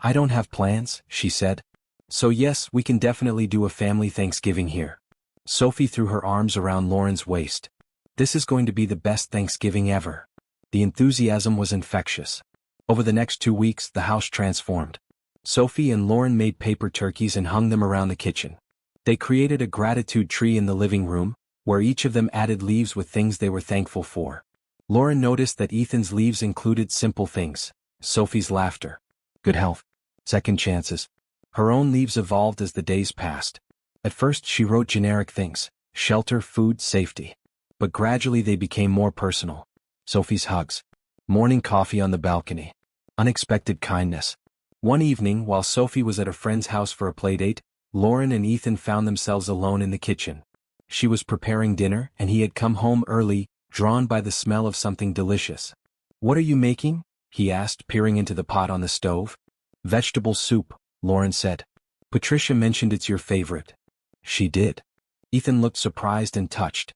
I don't have plans, she said. So yes, we can definitely do a family Thanksgiving here. Sophie threw her arms around Lauren's waist. This is going to be the best Thanksgiving ever. The enthusiasm was infectious. Over the next 2 weeks the house transformed. Sophie and Lauren made paper turkeys and hung them around the kitchen. They created a gratitude tree in the living room, where each of them added leaves with things they were thankful for. Lauren noticed that Ethan's leaves included simple things. Sophie's laughter. Good health. Second chances. Her own leaves evolved as the days passed. At first she wrote generic things. Shelter, food, safety. But gradually they became more personal. Sophie's hugs. Morning coffee on the balcony. Unexpected kindness. One evening, while Sophie was at a friend's house for a playdate, Lauren and Ethan found themselves alone in the kitchen. She was preparing dinner, and he had come home early, drawn by the smell of something delicious. What are you making? He asked, peering into the pot on the stove. Vegetable soup, Lauren said. Patricia mentioned it's your favorite. She did. Ethan looked surprised and touched.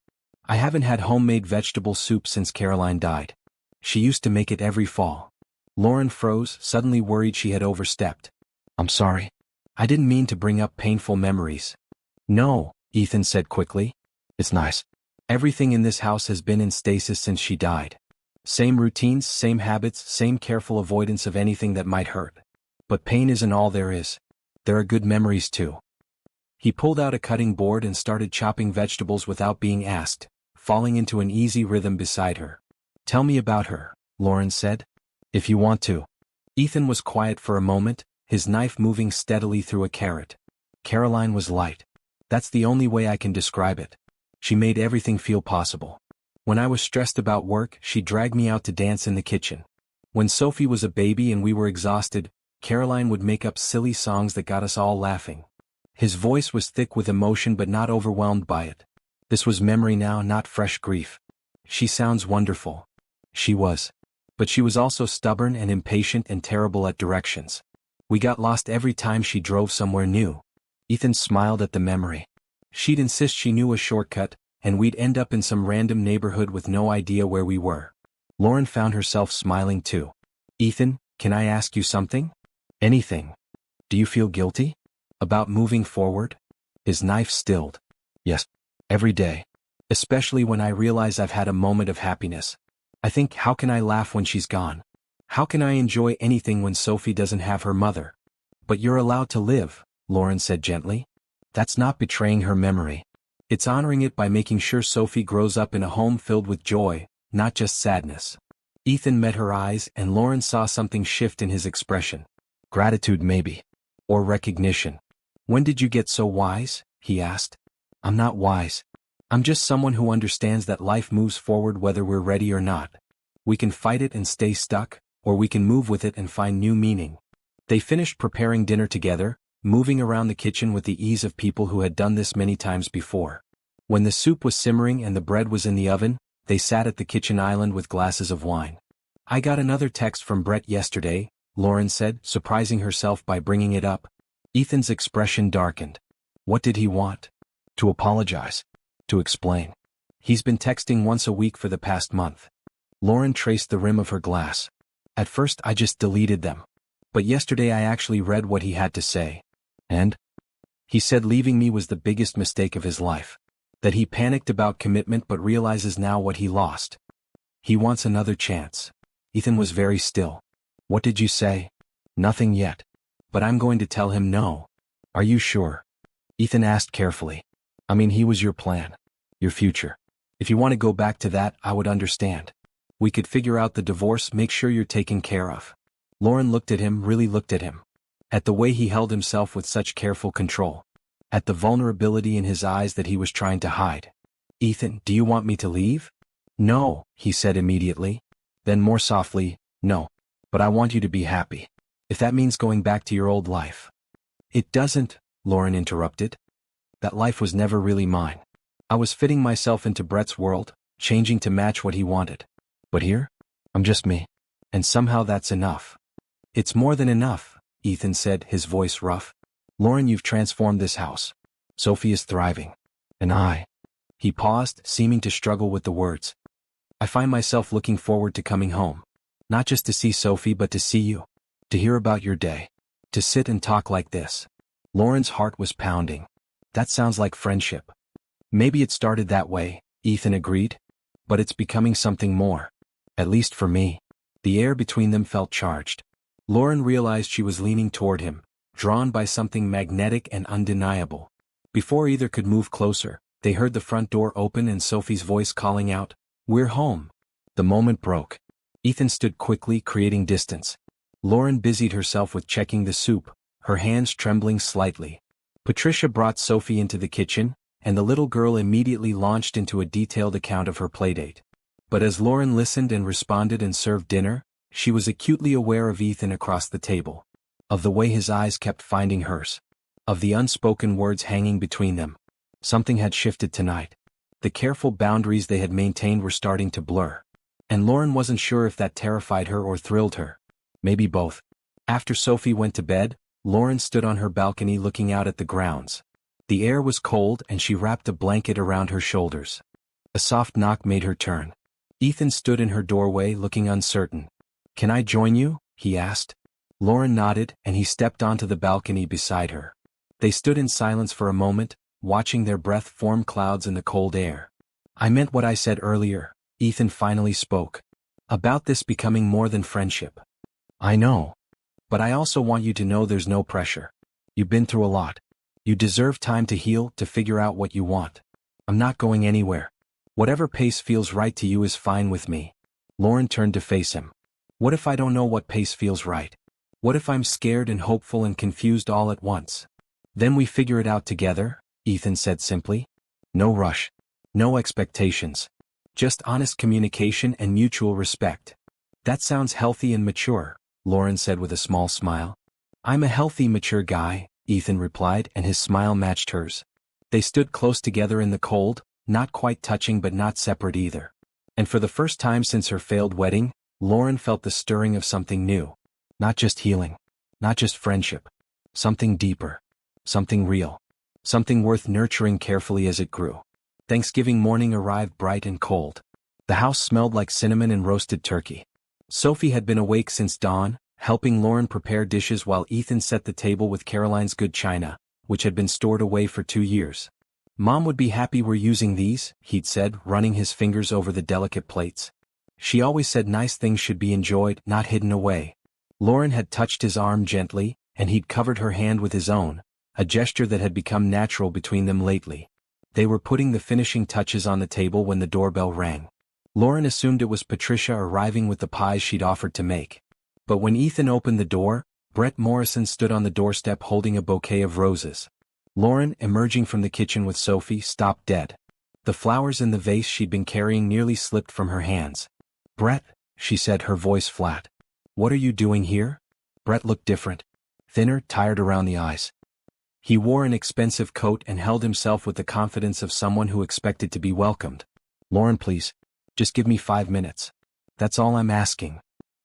I haven't had homemade vegetable soup since Caroline died. She used to make it every fall. Lauren froze, suddenly worried she had overstepped. I'm sorry. I didn't mean to bring up painful memories. No, Ethan said quickly. It's nice. Everything in this house has been in stasis since she died. Same routines, same habits, same careful avoidance of anything that might hurt. But pain isn't all there is. There are good memories too. He pulled out a cutting board and started chopping vegetables without being asked, falling into an easy rhythm beside her. Tell me about her, Lauren said. If you want to. Ethan was quiet for a moment, his knife moving steadily through a carrot. Caroline was light. That's the only way I can describe it. She made everything feel possible. When I was stressed about work, she dragged me out to dance in the kitchen. When Sophie was a baby and we were exhausted, Caroline would make up silly songs that got us all laughing. His voice was thick with emotion but not overwhelmed by it. This was memory now, not fresh grief. She sounds wonderful. She was. But she was also stubborn and impatient and terrible at directions. We got lost every time she drove somewhere new. Ethan smiled at the memory. She'd insist she knew a shortcut, and we'd end up in some random neighborhood with no idea where we were. Lauren found herself smiling too. Ethan, can I ask you something? Anything. Do you feel guilty? About moving forward? His knife stilled. Yes. Every day. Especially when I realize I've had a moment of happiness. I think, how can I laugh when she's gone? How can I enjoy anything when Sophie doesn't have her mother? But you're allowed to live, Lauren said gently. That's not betraying her memory. It's honoring it by making sure Sophie grows up in a home filled with joy, not just sadness. Ethan met her eyes and Lauren saw something shift in his expression. Gratitude maybe. Or recognition. When did you get so wise? He asked. I'm not wise. I'm just someone who understands that life moves forward whether we're ready or not. We can fight it and stay stuck, or we can move with it and find new meaning. They finished preparing dinner together, moving around the kitchen with the ease of people who had done this many times before. When the soup was simmering and the bread was in the oven, they sat at the kitchen island with glasses of wine. I got another text from Brett yesterday, Lauren said, surprising herself by bringing it up. Ethan's expression darkened. What did he want? To apologize. To explain. He's been texting once a week for the past month. Lauren traced the rim of her glass. At first I just deleted them. But yesterday I actually read what he had to say. And? He said leaving me was the biggest mistake of his life. That he panicked about commitment but realizes now what he lost. He wants another chance. Ethan was very still. What did you say? Nothing yet. But I'm going to tell him no. Are you sure? Ethan asked carefully. I mean, he was your plan. Your future. If you want to go back to that, I would understand. We could figure out the divorce, make sure you're taken care of. Lauren looked at him, really looked at him. At the way he held himself with such careful control. At the vulnerability in his eyes that he was trying to hide. Ethan, do you want me to leave? No, he said immediately. Then more softly, no. But I want you to be happy. If that means going back to your old life. It doesn't, Lauren interrupted. That life was never really mine. I was fitting myself into Brett's world, changing to match what he wanted. But here? I'm just me. And somehow that's enough. It's more than enough, Ethan said, his voice rough. Lauren, you've transformed this house. Sophie is thriving. And I. He paused, seeming to struggle with the words. I find myself looking forward to coming home. Not just to see Sophie but to see you. To hear about your day. To sit and talk like this. Lauren's heart was pounding. That sounds like friendship. Maybe it started that way, Ethan agreed. But it's becoming something more. At least for me. The air between them felt charged. Lauren realized she was leaning toward him, drawn by something magnetic and undeniable. Before either could move closer, they heard the front door open and Sophie's voice calling out, "We're home." The moment broke. Ethan stood quickly, creating distance. Lauren busied herself with checking the soup, her hands trembling slightly. Patricia brought Sophie into the kitchen, and the little girl immediately launched into a detailed account of her playdate. But as Lauren listened and responded and served dinner, she was acutely aware of Ethan across the table. Of the way his eyes kept finding hers. Of the unspoken words hanging between them. Something had shifted tonight. The careful boundaries they had maintained were starting to blur. And Lauren wasn't sure if that terrified her or thrilled her. Maybe both. After Sophie went to bed, Lauren stood on her balcony looking out at the grounds. The air was cold and she wrapped a blanket around her shoulders. A soft knock made her turn. Ethan stood in her doorway looking uncertain. "Can I join you?" he asked. Lauren nodded and he stepped onto the balcony beside her. They stood in silence for a moment, watching their breath form clouds in the cold air. "I meant what I said earlier," Ethan finally spoke. "About this becoming more than friendship. I know. But I also want you to know there's no pressure. You've been through a lot. You deserve time to heal, to figure out what you want. I'm not going anywhere. Whatever pace feels right to you is fine with me." Lauren turned to face him. "What if I don't know what pace feels right? What if I'm scared and hopeful and confused all at once?" "Then we figure it out together," Ethan said simply. "No rush. No expectations. Just honest communication and mutual respect." "That sounds healthy and mature," Lauren said with a small smile. "I'm a healthy, mature guy," Ethan replied, and his smile matched hers. They stood close together in the cold, not quite touching but not separate either. And for the first time since her failed wedding, Lauren felt the stirring of something new. Not just healing. Not just friendship. Something deeper. Something real. Something worth nurturing carefully as it grew. Thanksgiving morning arrived bright and cold. The house smelled like cinnamon and roasted turkey. Sophie had been awake since dawn, helping Lauren prepare dishes while Ethan set the table with Caroline's good china, which had been stored away for 2 years. "Mom would be happy we're using these," he'd said, running his fingers over the delicate plates. "She always said nice things should be enjoyed, not hidden away." Lauren had touched his arm gently, and he'd covered her hand with his own, a gesture that had become natural between them lately. They were putting the finishing touches on the table when the doorbell rang. Lauren assumed it was Patricia arriving with the pies she'd offered to make. But when Ethan opened the door, Brett Morrison stood on the doorstep holding a bouquet of roses. Lauren, emerging from the kitchen with Sophie, stopped dead. The flowers in the vase she'd been carrying nearly slipped from her hands. "Brett," she said, her voice flat. "What are you doing here?" Brett looked different. Thinner, tired around the eyes. He wore an expensive coat and held himself with the confidence of someone who expected to be welcomed. "Lauren, please. Just give me 5 minutes. That's all I'm asking."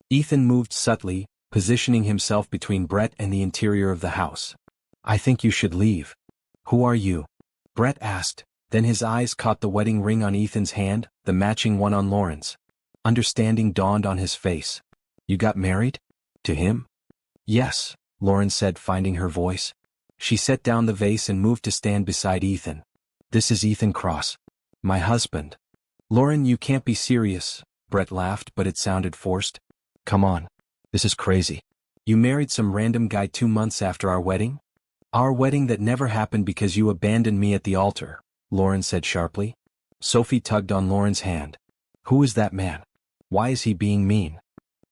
Ethan moved subtly, positioning himself between Brett and the interior of the house. "I think you should leave." "Who are you?" Brett asked, then his eyes caught the wedding ring on Ethan's hand, the matching one on Lauren's. Understanding dawned on his face. "You got married? To him?" "Yes," Lauren said, finding her voice. She set down the vase and moved to stand beside Ethan. This is Ethan Cross. My husband. Lauren, you can't be serious, Brett laughed, but it sounded forced. Come on. This is crazy. You married some random guy 2 months after our wedding? Our wedding that never happened because you abandoned me at the altar, Lauren said sharply. Sophie tugged on Lauren's hand. Who is that man? Why is he being mean?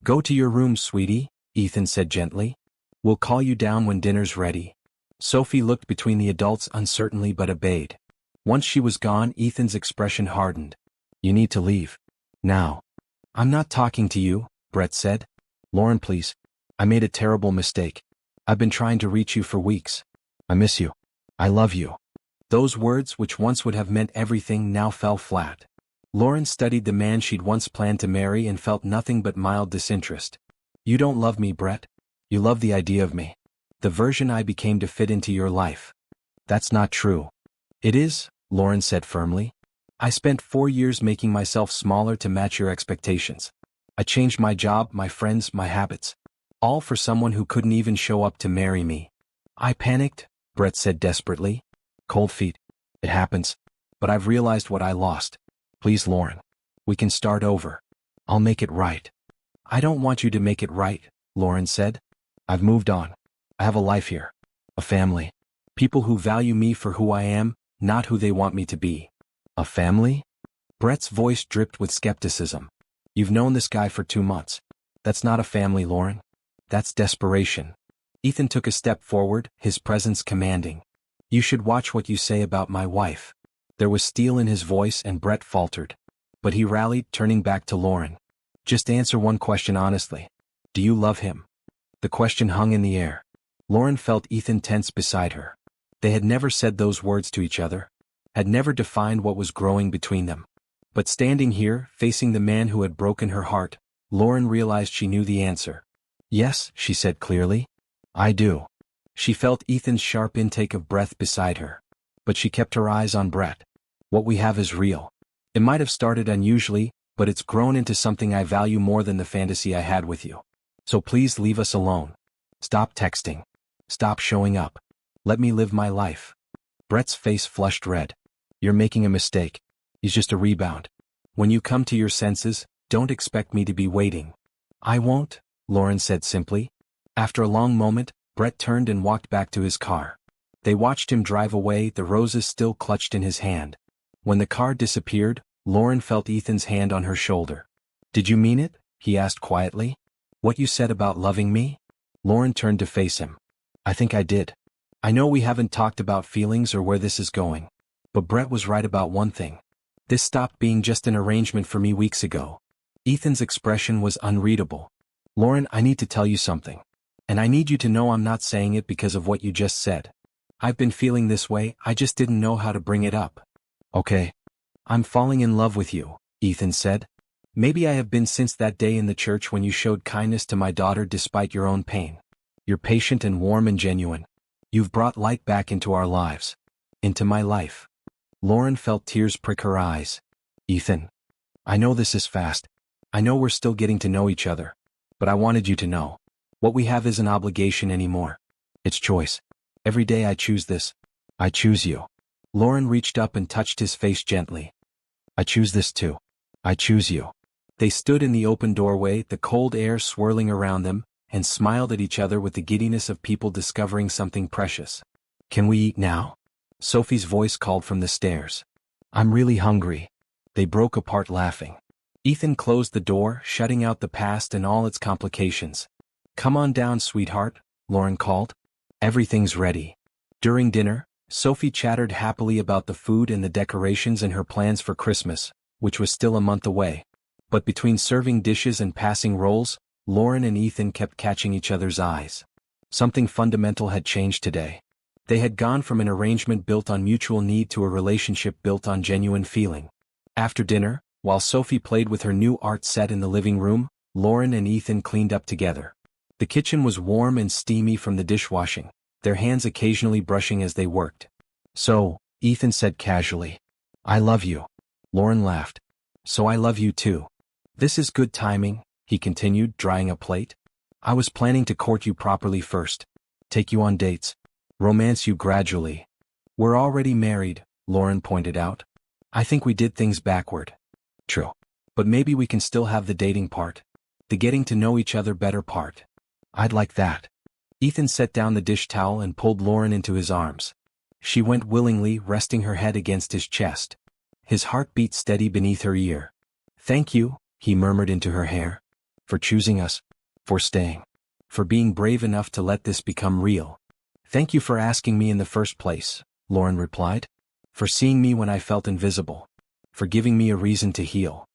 Go to your room, sweetie, Ethan said gently. We'll call you down when dinner's ready. Sophie looked between the adults uncertainly but obeyed. Once she was gone, Ethan's expression hardened. You need to leave. Now. I'm not talking to you, Brett said. Lauren, please. I made a terrible mistake. I've been trying to reach you for weeks. I miss you. I love you. Those words, which once would have meant everything, now fell flat. Lauren studied the man she'd once planned to marry and felt nothing but mild disinterest. You don't love me, Brett. You love the idea of me. The version I became to fit into your life. That's not true. It is, Lauren said firmly. I spent 4 years making myself smaller to match your expectations. I changed my job, my friends, my habits. All for someone who couldn't even show up to marry me. I panicked, Brett said desperately. Cold feet. It happens. But I've realized what I lost. Please, Lauren. We can start over. I'll make it right. I don't want you to make it right, Lauren said. I've moved on. I have a life here. A family. People who value me for who I am, not who they want me to be. A family? Brett's voice dripped with skepticism. You've known this guy for 2 months. That's not a family, Lauren. That's desperation. Ethan took a step forward, his presence commanding. You should watch what you say about my wife. There was steel in his voice and Brett faltered. But he rallied, turning back to Lauren. Just answer one question honestly. Do you love him? The question hung in the air. Lauren felt Ethan tense beside her. They had never said those words to each other, had never defined what was growing between them. But standing here, facing the man who had broken her heart, Lauren realized she knew the answer. Yes, she said clearly. I do. She felt Ethan's sharp intake of breath beside her. But she kept her eyes on Brett. What we have is real. It might have started unusually, but it's grown into something I value more than the fantasy I had with you. So please leave us alone. Stop texting. Stop showing up. Let me live my life. Brett's face flushed red. You're making a mistake. He's just a rebound. When you come to your senses, don't expect me to be waiting. I won't, Lauren said simply. After a long moment, Brett turned and walked back to his car. They watched him drive away, the roses still clutched in his hand. When the car disappeared, Lauren felt Ethan's hand on her shoulder. Did you mean it? He asked quietly. What you said about loving me? Lauren turned to face him. I think I did. I know we haven't talked about feelings or where this is going. But Brett was right about one thing. This stopped being just an arrangement for me weeks ago. Ethan's expression was unreadable. Lauren, I need to tell you something. And I need you to know I'm not saying it because of what you just said. I've been feeling this way, I just didn't know how to bring it up. Okay. I'm falling in love with you, Ethan said. Maybe I have been since that day in the church when you showed kindness to my daughter despite your own pain. You're patient and warm and genuine. You've brought light back into our lives. Into my life. Lauren felt tears prick her eyes. Ethan. I know this is fast. I know we're still getting to know each other. But I wanted you to know. What we have isn't obligation anymore. It's choice. Every day I choose this. I choose you. Lauren reached up and touched his face gently. I choose this too. I choose you. They stood in the open doorway, the cold air swirling around them, and smiled at each other with the giddiness of people discovering something precious. Can we eat now? Sophie's voice called from the stairs. I'm really hungry. They broke apart laughing. Ethan closed the door, shutting out the past and all its complications. Come on down, sweetheart, Lauren called. Everything's ready. During dinner, Sophie chattered happily about the food and the decorations and her plans for Christmas, which was still a month away. But between serving dishes and passing rolls, Lauren and Ethan kept catching each other's eyes. Something fundamental had changed today. They had gone from an arrangement built on mutual need to a relationship built on genuine feeling. After dinner, while Sophie played with her new art set in the living room, Lauren and Ethan cleaned up together. The kitchen was warm and steamy from the dishwashing, their hands occasionally brushing as they worked. So, Ethan said casually, I love you. Lauren laughed. So I love you too. This is good timing, he continued, drying a plate. I was planning to court you properly first. Take you on dates. Romance you gradually. We're already married, Lauren pointed out. I think we did things backward. True. But maybe we can still have the dating part. The getting to know each other better part. I'd like that. Ethan set down the dish towel and pulled Lauren into his arms. She went willingly, resting her head against his chest. His heart beat steady beneath her ear. Thank you, he murmured into her hair. For choosing us. For staying. For being brave enough to let this become real. Thank you for asking me in the first place, Lauren replied. For seeing me when I felt invisible. For giving me a reason to heal.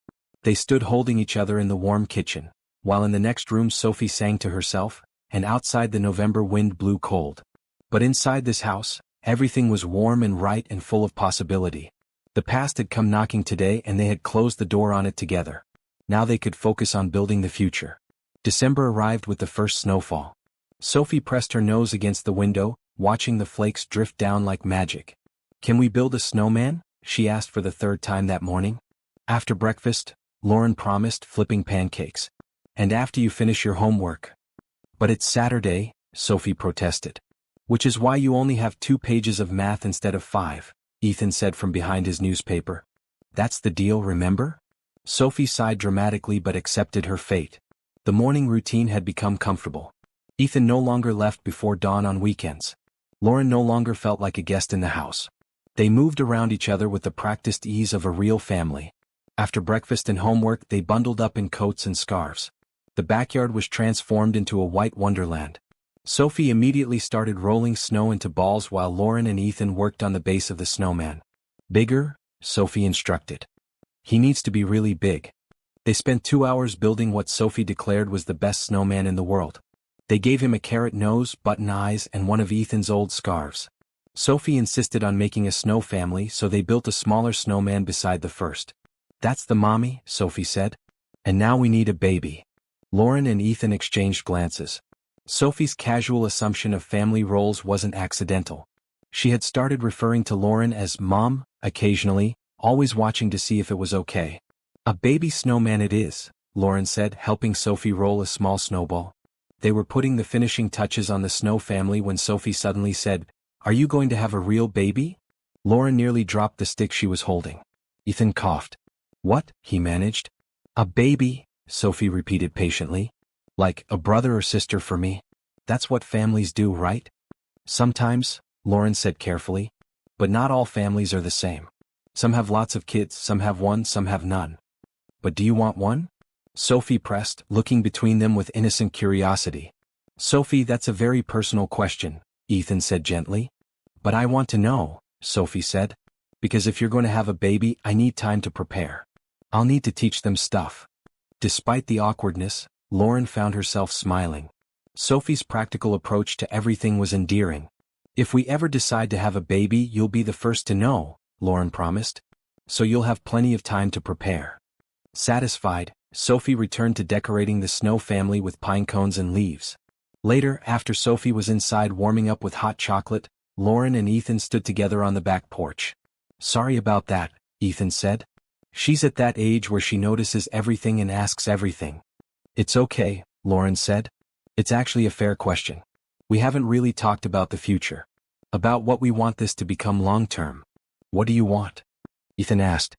They stood holding each other in the warm kitchen, while in the next room Sophie sang to herself, and outside the November wind blew cold. But inside this house, everything was warm and right and full of possibility. The past had come knocking today and they had closed the door on it together. Now they could focus on building the future. December arrived with the first snowfall. Sophie pressed her nose against the window, watching the flakes drift down like magic. Can we build a snowman? She asked for the third time that morning. After breakfast, Lauren promised, flipping pancakes. And after you finish your homework. But it's Saturday, Sophie protested. Which is why you only have 2 pages of math instead of 5, Ethan said from behind his newspaper. That's the deal, remember? Sophie sighed dramatically but accepted her fate. The morning routine had become comfortable. Ethan no longer left before dawn on weekends. Lauren no longer felt like a guest in the house. They moved around each other with the practiced ease of a real family. After breakfast and homework they bundled up in coats and scarves. The backyard was transformed into a white wonderland. Sophie immediately started rolling snow into balls while Lauren and Ethan worked on the base of the snowman. Bigger, Sophie instructed. He needs to be really big. They spent 2 hours building what Sophie declared was the best snowman in the world. They gave him a carrot nose, button eyes, and one of Ethan's old scarves. Sophie insisted on making a snow family, so they built a smaller snowman beside the first. That's the mommy, Sophie said. And now we need a baby. Lauren and Ethan exchanged glances. Sophie's casual assumption of family roles wasn't accidental. She had started referring to Lauren as Mom, occasionally, always watching to see if it was okay. A baby snowman it is, Lauren said, helping Sophie roll a small snowball. They were putting the finishing touches on the snow family when Sophie suddenly said, Are you going to have a real baby? Lauren nearly dropped the stick she was holding. Ethan coughed. What? He managed. A baby, Sophie repeated patiently. Like a brother or sister for me. That's what families do, right? Sometimes, Lauren said carefully. But not all families are the same. Some have lots of kids, some have one, some have none. But do you want one? Sophie pressed, looking between them with innocent curiosity. Sophie, that's a very personal question, Ethan said gently. But I want to know, Sophie said. Because if you're going to have a baby, I need time to prepare. I'll need to teach them stuff. Despite the awkwardness, Lauren found herself smiling. Sophie's practical approach to everything was endearing. If we ever decide to have a baby, you'll be the first to know, Lauren promised. So you'll have plenty of time to prepare. Satisfied, Sophie returned to decorating the snow family with pine cones and leaves. Later, after Sophie was inside warming up with hot chocolate, Lauren and Ethan stood together on the back porch. Sorry about that, Ethan said. She's at that age where she notices everything and asks everything. It's okay, Lauren said. It's actually a fair question. We haven't really talked about the future. About what we want this to become long-term. What do you want? Ethan asked.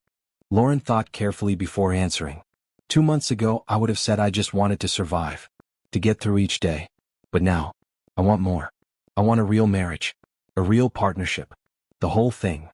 Lauren thought carefully before answering. 2 months ago, I would have said I just wanted to survive. To get through each day. But now, I want more. I want a real marriage. A real partnership. The whole thing.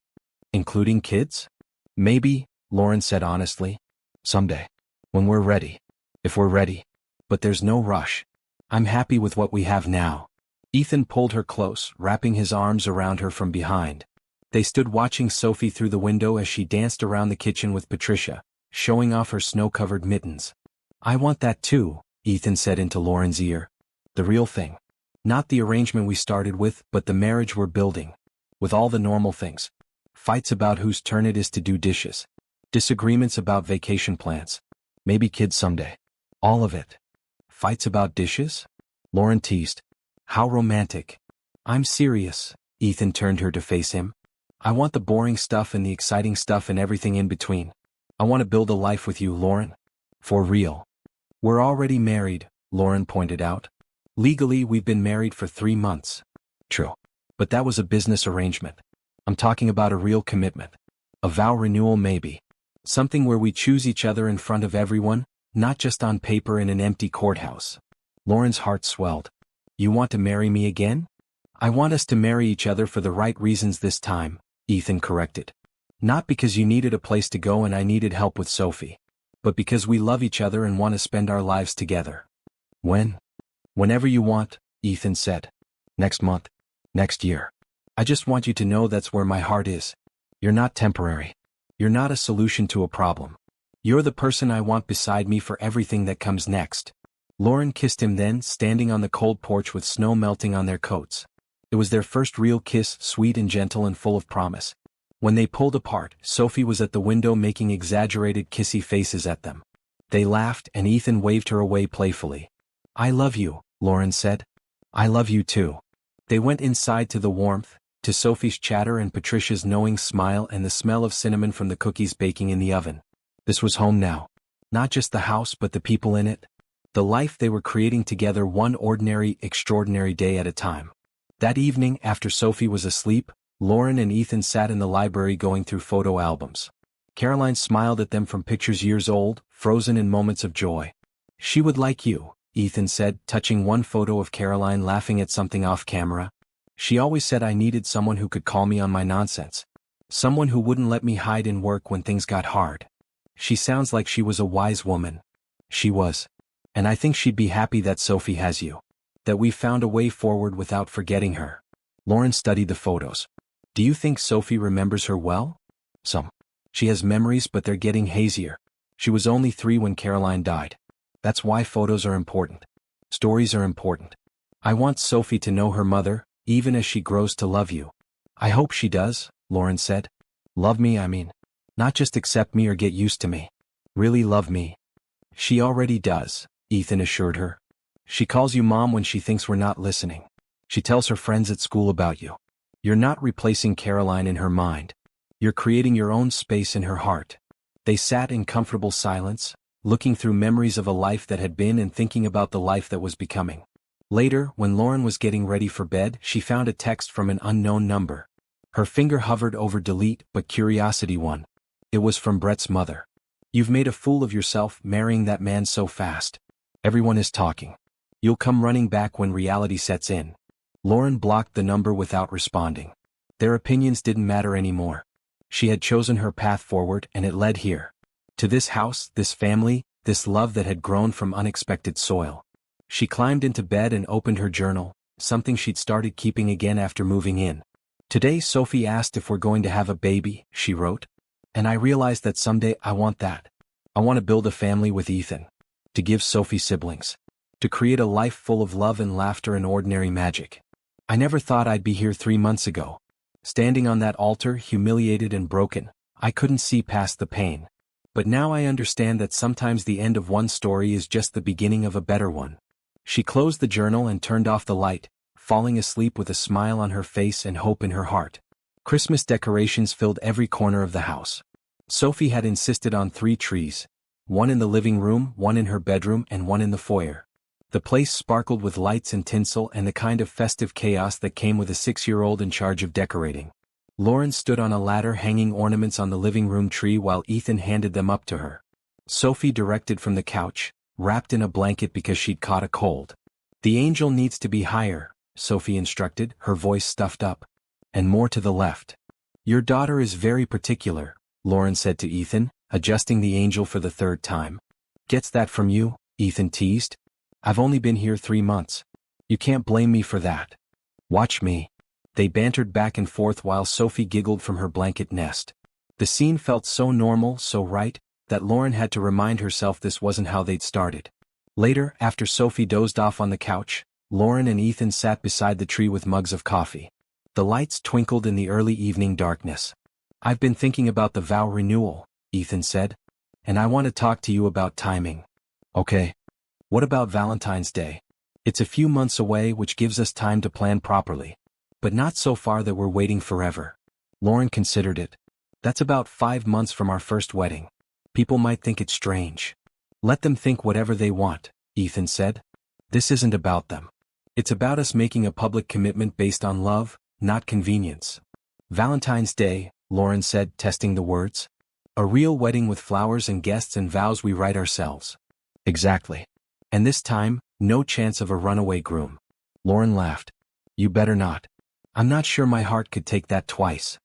Including kids? Maybe, Lauren said honestly. Someday. When we're ready. If we're ready. But there's no rush. I'm happy with what we have now. Ethan pulled her close, wrapping his arms around her from behind. They stood watching Sophie through the window as she danced around the kitchen with Patricia, showing off her snow-covered mittens. I want that too, Ethan said into Lauren's ear. The real thing. Not the arrangement we started with, but the marriage we're building. With all the normal things. Fights about whose turn it is to do dishes. Disagreements about vacation plans. Maybe kids someday. All of it. Fights about dishes? Lauren teased. How romantic. I'm serious, Ethan turned her to face him. I want the boring stuff and the exciting stuff and everything in between. I want to build a life with you, Lauren. For real. We're already married, Lauren pointed out. Legally, we've been married for 3 months. True. But that was a business arrangement. I'm talking about a real commitment. A vow renewal maybe. Something where we choose each other in front of everyone, not just on paper in an empty courthouse. Lauren's heart swelled. You want to marry me again? I want us to marry each other for the right reasons this time, Ethan corrected. Not because you needed a place to go and I needed help with Sophie. But because we love each other and want to spend our lives together. When? Whenever you want, Ethan said. Next month. Next year. I just want you to know that's where my heart is. You're not temporary. You're not a solution to a problem. You're the person I want beside me for everything that comes next. Lauren kissed him then, standing on the cold porch with snow melting on their coats. It was their first real kiss, sweet and gentle and full of promise. When they pulled apart, Sophie was at the window making exaggerated kissy faces at them. They laughed and Ethan waved her away playfully. I love you, Lauren said. I love you too. They went inside to the warmth, to Sophie's chatter and Patricia's knowing smile and the smell of cinnamon from the cookies baking in the oven. This was home now. Not just the house but the people in it. The life they were creating together, one ordinary, extraordinary day at a time. That evening, after Sophie was asleep, Lauren and Ethan sat in the library going through photo albums. Caroline smiled at them from pictures years old, frozen in moments of joy. She would like you, Ethan said, touching one photo of Caroline laughing at something off camera. She always said I needed someone who could call me on my nonsense. Someone who wouldn't let me hide in work when things got hard. She sounds like she was a wise woman. She was. And I think she'd be happy that Sophie has you. That we found a way forward without forgetting her. Lauren studied the photos. Do you think Sophie remembers her well? Some. She has memories but they're getting hazier. She was only 3 when Caroline died. That's why photos are important. Stories are important. I want Sophie to know her mother, even as she grows to love you. I hope she does, Lauren said. Love me, I mean. Not just accept me or get used to me. Really love me. She already does, Ethan assured her. She calls you mom when she thinks we're not listening. She tells her friends at school about you. You're not replacing Caroline in her mind. You're creating your own space in her heart. They sat in comfortable silence, looking through memories of a life that had been and thinking about the life that was becoming. Later, when Lauren was getting ready for bed, she found a text from an unknown number. Her finger hovered over delete, but curiosity won. It was from Brett's mother. You've made a fool of yourself marrying that man so fast. Everyone is talking. You'll come running back when reality sets in. Lauren blocked the number without responding. Their opinions didn't matter anymore. She had chosen her path forward and it led here. To this house, this family, this love that had grown from unexpected soil. She climbed into bed and opened her journal, something she'd started keeping again after moving in. Today Sophie asked if we're going to have a baby, she wrote. And I realized that someday I want that. I want to build a family with Ethan. To give Sophie siblings. To create a life full of love and laughter and ordinary magic. I never thought I'd be here 3 months ago. Standing on that altar, humiliated and broken, I couldn't see past the pain. But now I understand that sometimes the end of one story is just the beginning of a better one. She closed the journal and turned off the light, falling asleep with a smile on her face and hope in her heart. Christmas decorations filled every corner of the house. Sophie had insisted on 3 trees. One in the living room, one in her bedroom, and one in the foyer. The place sparkled with lights and tinsel and the kind of festive chaos that came with a 6-year-old in charge of decorating. Lauren stood on a ladder hanging ornaments on the living room tree while Ethan handed them up to her. Sophie directed from the couch, wrapped in a blanket because she'd caught a cold. The angel needs to be higher, Sophie instructed, her voice stuffed up. And more to the left. Your daughter is very particular, Lauren said to Ethan, adjusting the angel for the 3rd time. Gets that from you? Ethan teased. I've only been here 3 months. You can't blame me for that. Watch me. They bantered back and forth while Sophie giggled from her blanket nest. The scene felt so normal, so right, that Lauren had to remind herself this wasn't how they'd started. Later, after Sophie dozed off on the couch, Lauren and Ethan sat beside the tree with mugs of coffee. The lights twinkled in the early evening darkness. I've been thinking about the vow renewal, Ethan said. And I want to talk to you about timing. Okay. What about Valentine's Day? It's a few months away, which gives us time to plan properly. But not so far that we're waiting forever. Lauren considered it. That's about 5 months from our first wedding. People might think it's strange. Let them think whatever they want, Ethan said. This isn't about them. It's about us making a public commitment based on love, not convenience. Valentine's Day, Lauren said, testing the words. A real wedding with flowers and guests and vows we write ourselves. Exactly. And this time, no chance of a runaway groom. Lauren laughed. You better not. I'm not sure my heart could take that twice.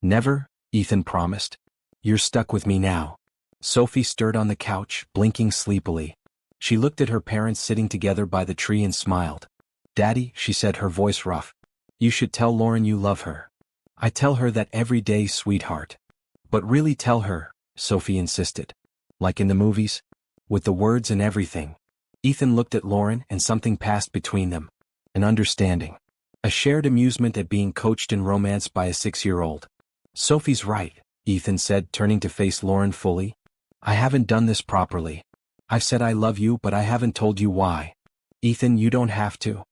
Never, Ethan promised. You're stuck with me now. Sophie stirred on the couch, blinking sleepily. She looked at her parents sitting together by the tree and smiled. Daddy, she said, her voice rough. You should tell Lauren you love her. I tell her that every day, sweetheart. But really tell her, Sophie insisted. Like in the movies? With the words and everything. Ethan looked at Lauren and something passed between them. An understanding. A shared amusement at being coached in romance by a 6-year-old. Sophie's right, Ethan said, turning to face Lauren fully. I haven't done this properly. I've said I love you, but I haven't told you why. Ethan, you don't have to.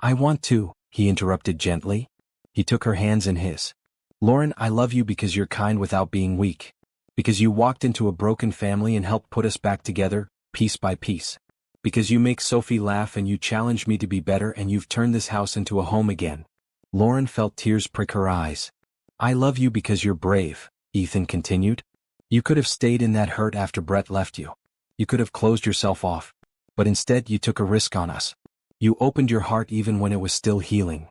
I want to, he interrupted gently. He took her hands in his. Lauren, I love you because you're kind without being weak. Because you walked into a broken family and helped put us back together, piece by piece. Because you make Sophie laugh and you challenge me to be better and you've turned this house into a home again. Lauren felt tears prick her eyes. I love you because you're brave, Ethan continued. You could have stayed in that hurt after Brett left you. You could have closed yourself off. But instead you took a risk on us. You opened your heart even when it was still healing.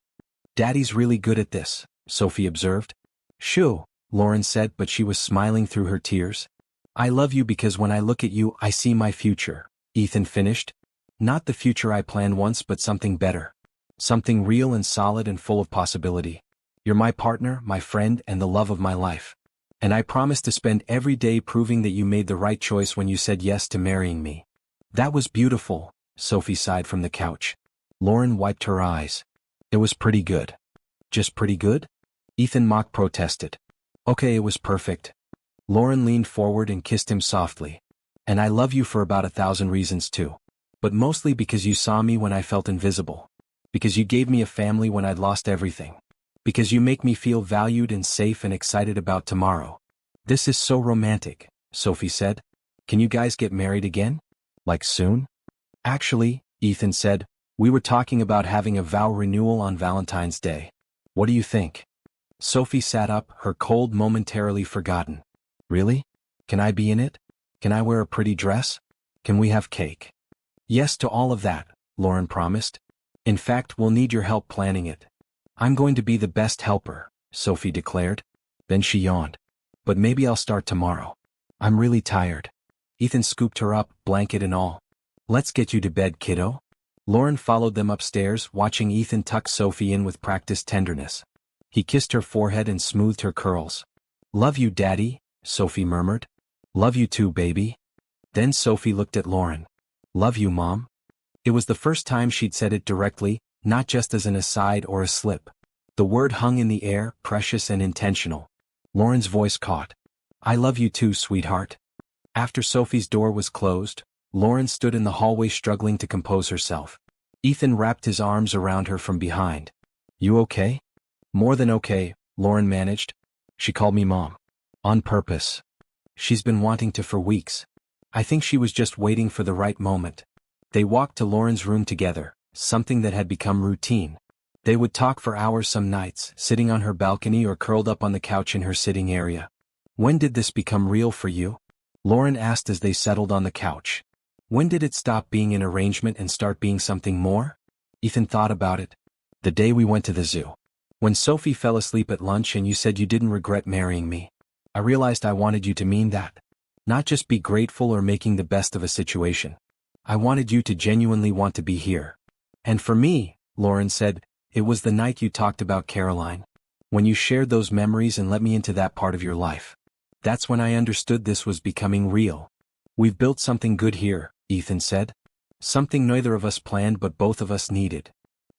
Daddy's really good at this, Sophie observed. Shoo, Lauren said, but she was smiling through her tears. I love you because when I look at you I see my future, Ethan finished. Not the future I planned once, but something better. Something real and solid and full of possibility. You're my partner, my friend, and the love of my life. And I promise to spend every day proving that you made the right choice when you said yes to marrying me. That was beautiful, Sophie sighed from the couch. Lauren wiped her eyes. It was pretty good. Just pretty good? Ethan mock protested. Okay, it was perfect. Lauren leaned forward and kissed him softly. And I love you for about 1,000 reasons too. But mostly because you saw me when I felt invisible. Because you gave me a family when I'd lost everything. Because you make me feel valued and safe and excited about tomorrow. This is so romantic, Sophie said. Can you guys get married again? Like soon? Actually, Ethan said, we were talking about having a vow renewal on Valentine's Day. What do you think? Sophie sat up, her cold momentarily forgotten. Really? Can I be in it? Can I wear a pretty dress? Can we have cake? Yes to all of that, Lauren promised. In fact, we'll need your help planning it. I'm going to be the best helper, Sophie declared. Then she yawned. But maybe I'll start tomorrow. I'm really tired. Ethan scooped her up, blanket and all. Let's get you to bed, kiddo. Lauren followed them upstairs, watching Ethan tuck Sophie in with practiced tenderness. He kissed her forehead and smoothed her curls. Love you, Daddy, Sophie murmured. Love you too, baby. Then Sophie looked at Lauren. Love you, Mom. It was the first time she'd said it directly, not just as an aside or a slip. The word hung in the air, precious and intentional. Lauren's voice caught. I love you too, sweetheart. After Sophie's door was closed, Lauren stood in the hallway struggling to compose herself. Ethan wrapped his arms around her from behind. You okay? More than okay, Lauren managed. She called me Mom. On purpose. She's been wanting to for weeks. I think she was just waiting for the right moment. They walked to Lauren's room together, something that had become routine. They would talk for hours some nights, sitting on her balcony or curled up on the couch in her sitting area. When did this become real for you? Lauren asked as they settled on the couch. When did it stop being an arrangement and start being something more? Ethan thought about it. The day we went to the zoo. When Sophie fell asleep at lunch and you said you didn't regret marrying me. I realized I wanted you to mean that. Not just be grateful or making the best of a situation. I wanted you to genuinely want to be here. And for me, Lauren said, it was the night you talked about Caroline. When you shared those memories and let me into that part of your life. That's when I understood this was becoming real. We've built something good here, Ethan said. Something neither of us planned but both of us needed.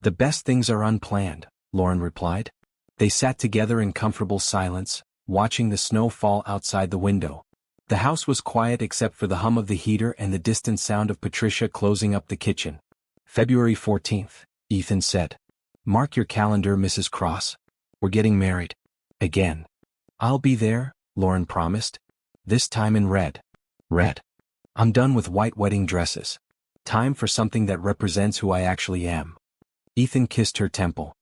The best things are unplanned, Lauren replied. They sat together in comfortable silence, watching the snow fall outside the window. The house was quiet except for the hum of the heater and the distant sound of Patricia closing up the kitchen. February 14th, Ethan said. Mark your calendar, Mrs. Cross. We're getting married. Again. I'll be there, Lauren promised. This time in red. Red. I'm done with white wedding dresses. Time for something that represents who I actually am. Ethan kissed her temple.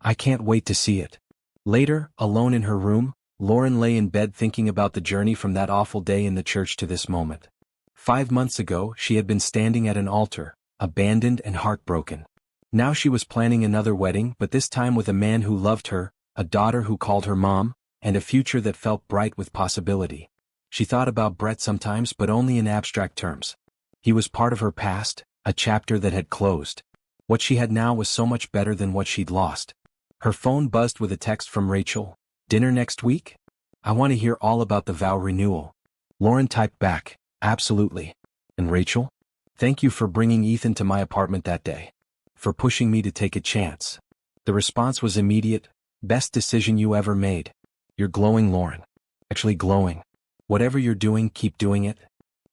I can't wait to see it. Later, alone in her room, Lauren lay in bed thinking about the journey from that awful day in the church to this moment. 5 months ago, she had been standing at an altar, abandoned and heartbroken. Now she was planning another wedding, but this time with a man who loved her, a daughter who called her mom, and a future that felt bright with possibility. She thought about Brett sometimes, but only in abstract terms. He was part of her past, a chapter that had closed. What she had now was so much better than what she'd lost. Her phone buzzed with a text from Rachel. Dinner next week? I want to hear all about the vow renewal. Lauren typed back, absolutely. And Rachel? Thank you for bringing Ethan to my apartment that day. For pushing me to take a chance. The response was immediate. Best decision you ever made. You're glowing, Lauren. Actually glowing. Whatever you're doing, keep doing it.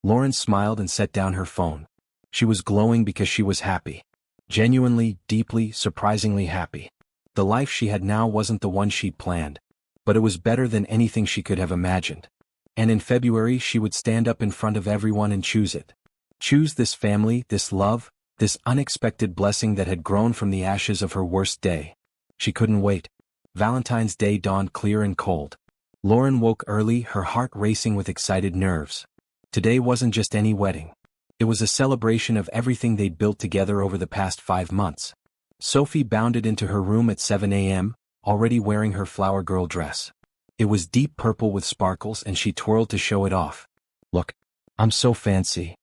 Lauren smiled and set down her phone. She was glowing because she was happy. Genuinely, deeply, surprisingly happy. The life she had now wasn't the one she'd planned. But it was better than anything she could have imagined. And in February she would stand up in front of everyone and choose it. Choose this family, this love, this unexpected blessing that had grown from the ashes of her worst day. She couldn't wait. Valentine's Day dawned clear and cold. Lauren woke early, her heart racing with excited nerves. Today wasn't just any wedding. It was a celebration of everything they'd built together over the past 5 months. Sophie bounded into her room at 7 a.m., already wearing her flower girl dress. It was deep purple with sparkles and she twirled to show it off. Look, I'm so fancy.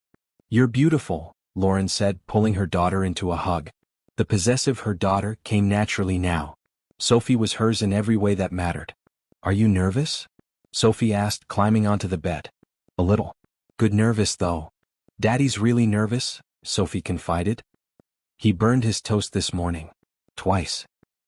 You're beautiful, Lauren said, pulling her daughter into a hug. The possessive her daughter came naturally now. Sophie was hers in every way that mattered. Are you nervous? Sophie asked, climbing onto the bed. A little. Good nervous though. Daddy's really nervous, Sophie confided. He burned his toast this morning. Twice.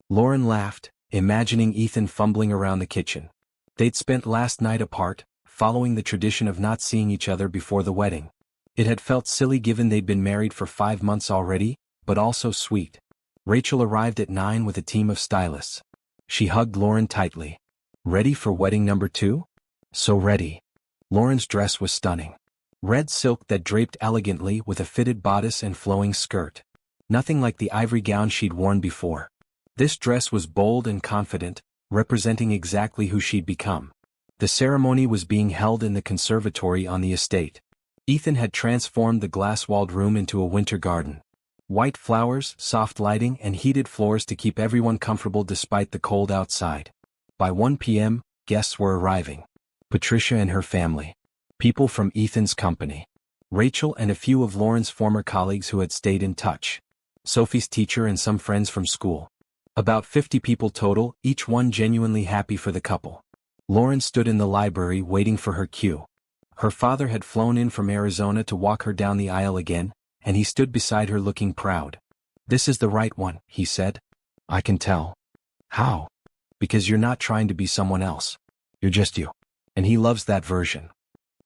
Lauren laughed, imagining Ethan fumbling around the kitchen. They'd spent last night apart, following the tradition of not seeing each other before the wedding. It had felt silly given they'd been married for 5 months already, but also sweet. Rachel arrived at 9 with a team of stylists. She hugged Lauren tightly. Ready for wedding number 2? So ready. Lauren's dress was stunning. Red silk that draped elegantly with a fitted bodice and flowing skirt. Nothing like the ivory gown she'd worn before. This dress was bold and confident, representing exactly who she'd become. The ceremony was being held in the conservatory on the estate. Ethan had transformed the glass-walled room into a winter garden. White flowers, soft lighting, and heated floors to keep everyone comfortable despite the cold outside. By 1 p.m., guests were arriving. Patricia and her family. People from Ethan's company. Rachel and a few of Lauren's former colleagues who had stayed in touch. Sophie's teacher and some friends from school. About 50 people total, each one genuinely happy for the couple. Lauren stood in the library waiting for her cue. Her father had flown in from Arizona to walk her down the aisle again, and he stood beside her looking proud. This is the right one, he said. I can tell. How? Because you're not trying to be someone else. You're just you. And he loves that version.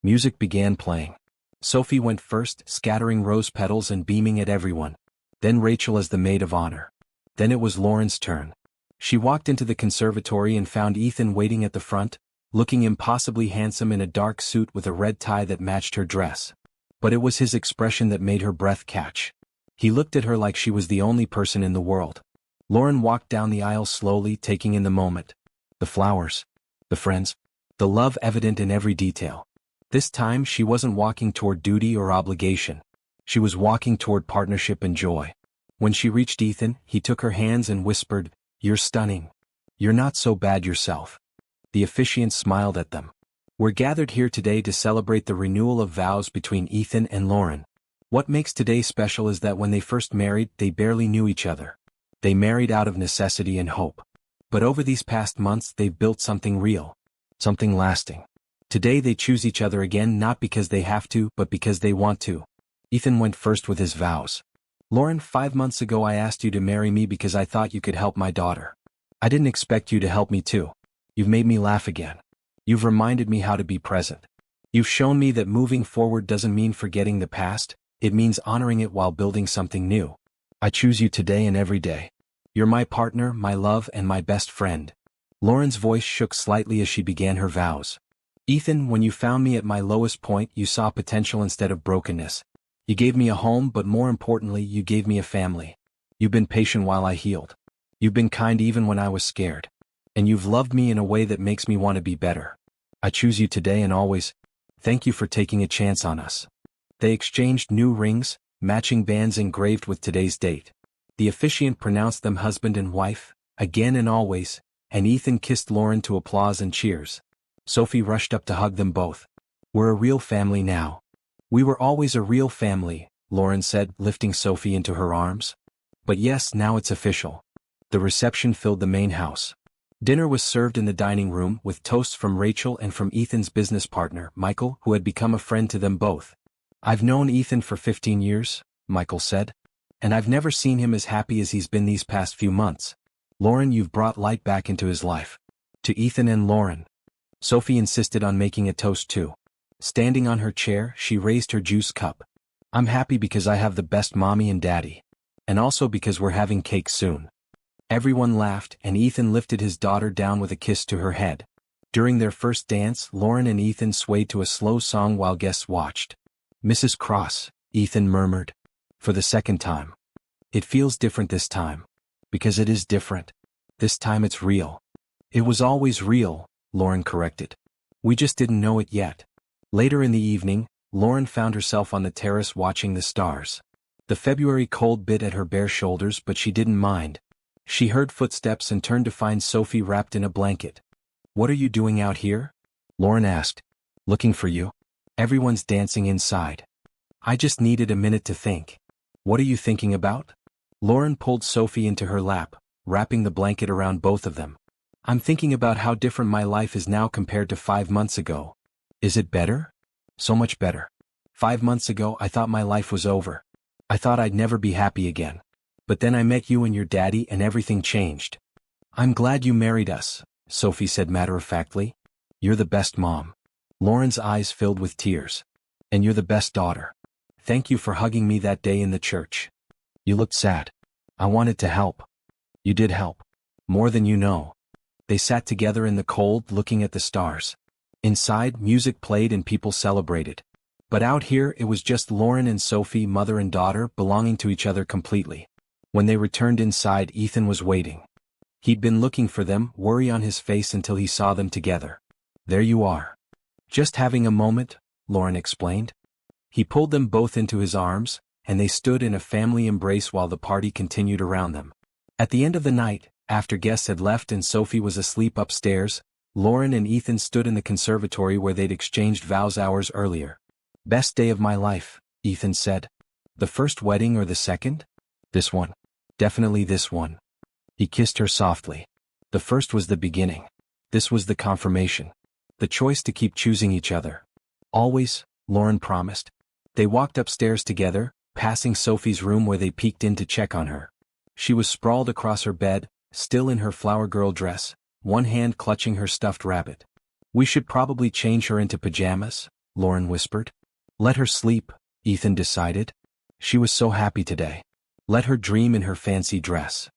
Music began playing. Sophie went first, scattering rose petals and beaming at everyone. Then Rachel as the maid of honor. Then it was Lauren's turn. She walked into the conservatory and found Ethan waiting at the front, looking impossibly handsome in a dark suit with a red tie that matched her dress. But it was his expression that made her breath catch. He looked at her like she was the only person in the world. Lauren walked down the aisle slowly, taking in the moment. The flowers. The friends. The love evident in every detail. This time she wasn't walking toward duty or obligation. She was walking toward partnership and joy. When she reached Ethan, he took her hands and whispered, You're stunning. You're not so bad yourself. The officiant smiled at them. We're gathered here today to celebrate the renewal of vows between Ethan and Lauren. What makes today special is that when they first married, they barely knew each other. They married out of necessity and hope. But over these past months they've built something real. Something lasting. Today they choose each other again not because they have to, but because they want to. Ethan went first with his vows. Lauren, 5 months ago I asked you to marry me because I thought you could help my daughter. I didn't expect you to help me too. You've made me laugh again. You've reminded me how to be present. You've shown me that moving forward doesn't mean forgetting the past, it means honoring it while building something new. I choose you today and every day. You're my partner, my love, and my best friend. Lauren's voice shook slightly as she began her vows. Ethan, when you found me at my lowest point, you saw potential instead of brokenness. You gave me a home, but more importantly, you gave me a family. You've been patient while I healed. You've been kind even when I was scared. And you've loved me in a way that makes me want to be better. I choose you today and always. Thank you for taking a chance on us." They exchanged new rings, matching bands engraved with today's date. The officiant pronounced them husband and wife, again and always, and Ethan kissed Lauren to applause and cheers. Sophie rushed up to hug them both. "We're a real family now." "We were always a real family," Lauren said, lifting Sophie into her arms. "But yes, now it's official." The reception filled the main house. Dinner was served in the dining room with toasts from Rachel and from Ethan's business partner, Michael, who had become a friend to them both. "I've known Ethan for 15 years, Michael said. "And I've never seen him as happy as he's been these past few months. Lauren, you've brought light back into his life." "To Ethan and Lauren." Sophie insisted on making a toast too. Standing on her chair, she raised her juice cup. "I'm happy because I have the best mommy and daddy. And also because we're having cake soon." Everyone laughed, and Ethan lifted his daughter down with a kiss to her head. During their first dance, Lauren and Ethan swayed to a slow song while guests watched. "Mrs. Cross," Ethan murmured. "For the second time. It feels different this time. Because it is different. This time it's real." "It was always real," Lauren corrected. "We just didn't know it yet." Later in the evening, Lauren found herself on the terrace watching the stars. The February cold bit at her bare shoulders, but she didn't mind. She heard footsteps and turned to find Sophie wrapped in a blanket. "What are you doing out here?" Lauren asked. "Looking for you. Everyone's dancing inside. I just needed a minute to think." "What are you thinking about?" Lauren pulled Sophie into her lap, wrapping the blanket around both of them. "I'm thinking about how different my life is now compared to 5 months ago." "Is it better?" "So much better. 5 months ago I thought my life was over. I thought I'd never be happy again. But then I met you and your daddy and everything changed." "I'm glad you married us," Sophie said matter-of-factly. "You're the best mom." Lauren's eyes filled with tears. "And you're the best daughter. Thank you for hugging me that day in the church. You looked sad. I wanted to help." "You did help. More than you know." They sat together in the cold, looking at the stars. Inside, music played and people celebrated. But out here it was just Lauren and Sophie, mother and daughter, belonging to each other completely. When they returned inside, Ethan was waiting. He'd been looking for them, worry on his face until he saw them together. "There you are. Just having a moment," Lauren explained. He pulled them both into his arms, and they stood in a family embrace while the party continued around them. At the end of the night, after guests had left and Sophie was asleep upstairs, Lauren and Ethan stood in the conservatory where they'd exchanged vows hours earlier. "Best day of my life," Ethan said. "The first wedding or the second?" "This one. Definitely this one." He kissed her softly. "The first was the beginning. This was the confirmation. The choice to keep choosing each other. Always," Lauren promised. They walked upstairs together, passing Sophie's room where they peeked in to check on her. She was sprawled across her bed, still in her flower girl dress, one hand clutching her stuffed rabbit. "We should probably change her into pajamas," Lauren whispered. "Let her sleep," Ethan decided. She was so happy today. Let her dream in her fancy dress.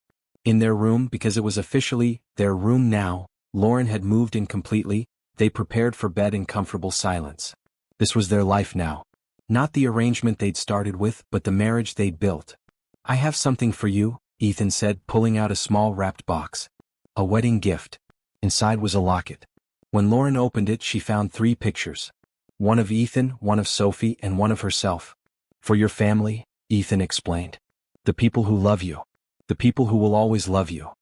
In their room, because it was officially their room now, Lauren had moved in completely. They prepared for bed in comfortable silence. This was their life now. Not the arrangement they'd started with, but the marriage they'd built. "I have something for you," Ethan said, pulling out a small wrapped box. A wedding gift. Inside was a locket. When Lauren opened it, she found 3 pictures. One of Ethan, one of Sophie, and one of herself. "For your family," Ethan explained. "The people who love you. The people who will always love you."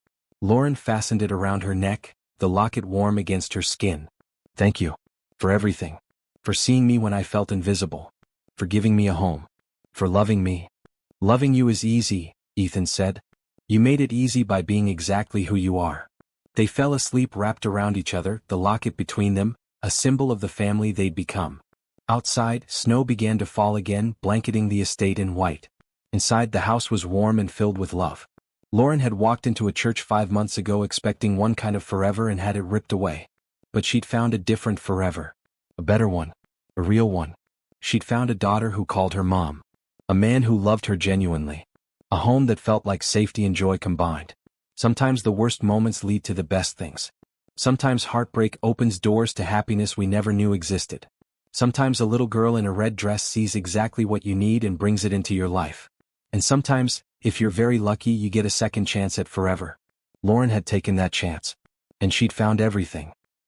Lauren fastened it around her neck, the locket warm against her skin. "Thank you. For everything. For seeing me when I felt invisible. For giving me a home. For loving me." "Loving you is easy," Ethan said. "You made it easy by being exactly who you are." They fell asleep wrapped around each other, the locket between them, a symbol of the family they'd become. Outside, snow began to fall again, blanketing the estate in white. Inside, the house was warm and filled with love. Lauren had walked into a church 5 months ago expecting one kind of forever and had it ripped away. But she'd found a different forever. A better one. A real one. She'd found a daughter who called her mom. A man who loved her genuinely. A home that felt like safety and joy combined. Sometimes the worst moments lead to the best things. Sometimes heartbreak opens doors to happiness we never knew existed. Sometimes a little girl in a red dress sees exactly what you need and brings it into your life. And sometimes, if you're very lucky, you get a second chance at forever. Lauren had taken that chance. And she'd found everything.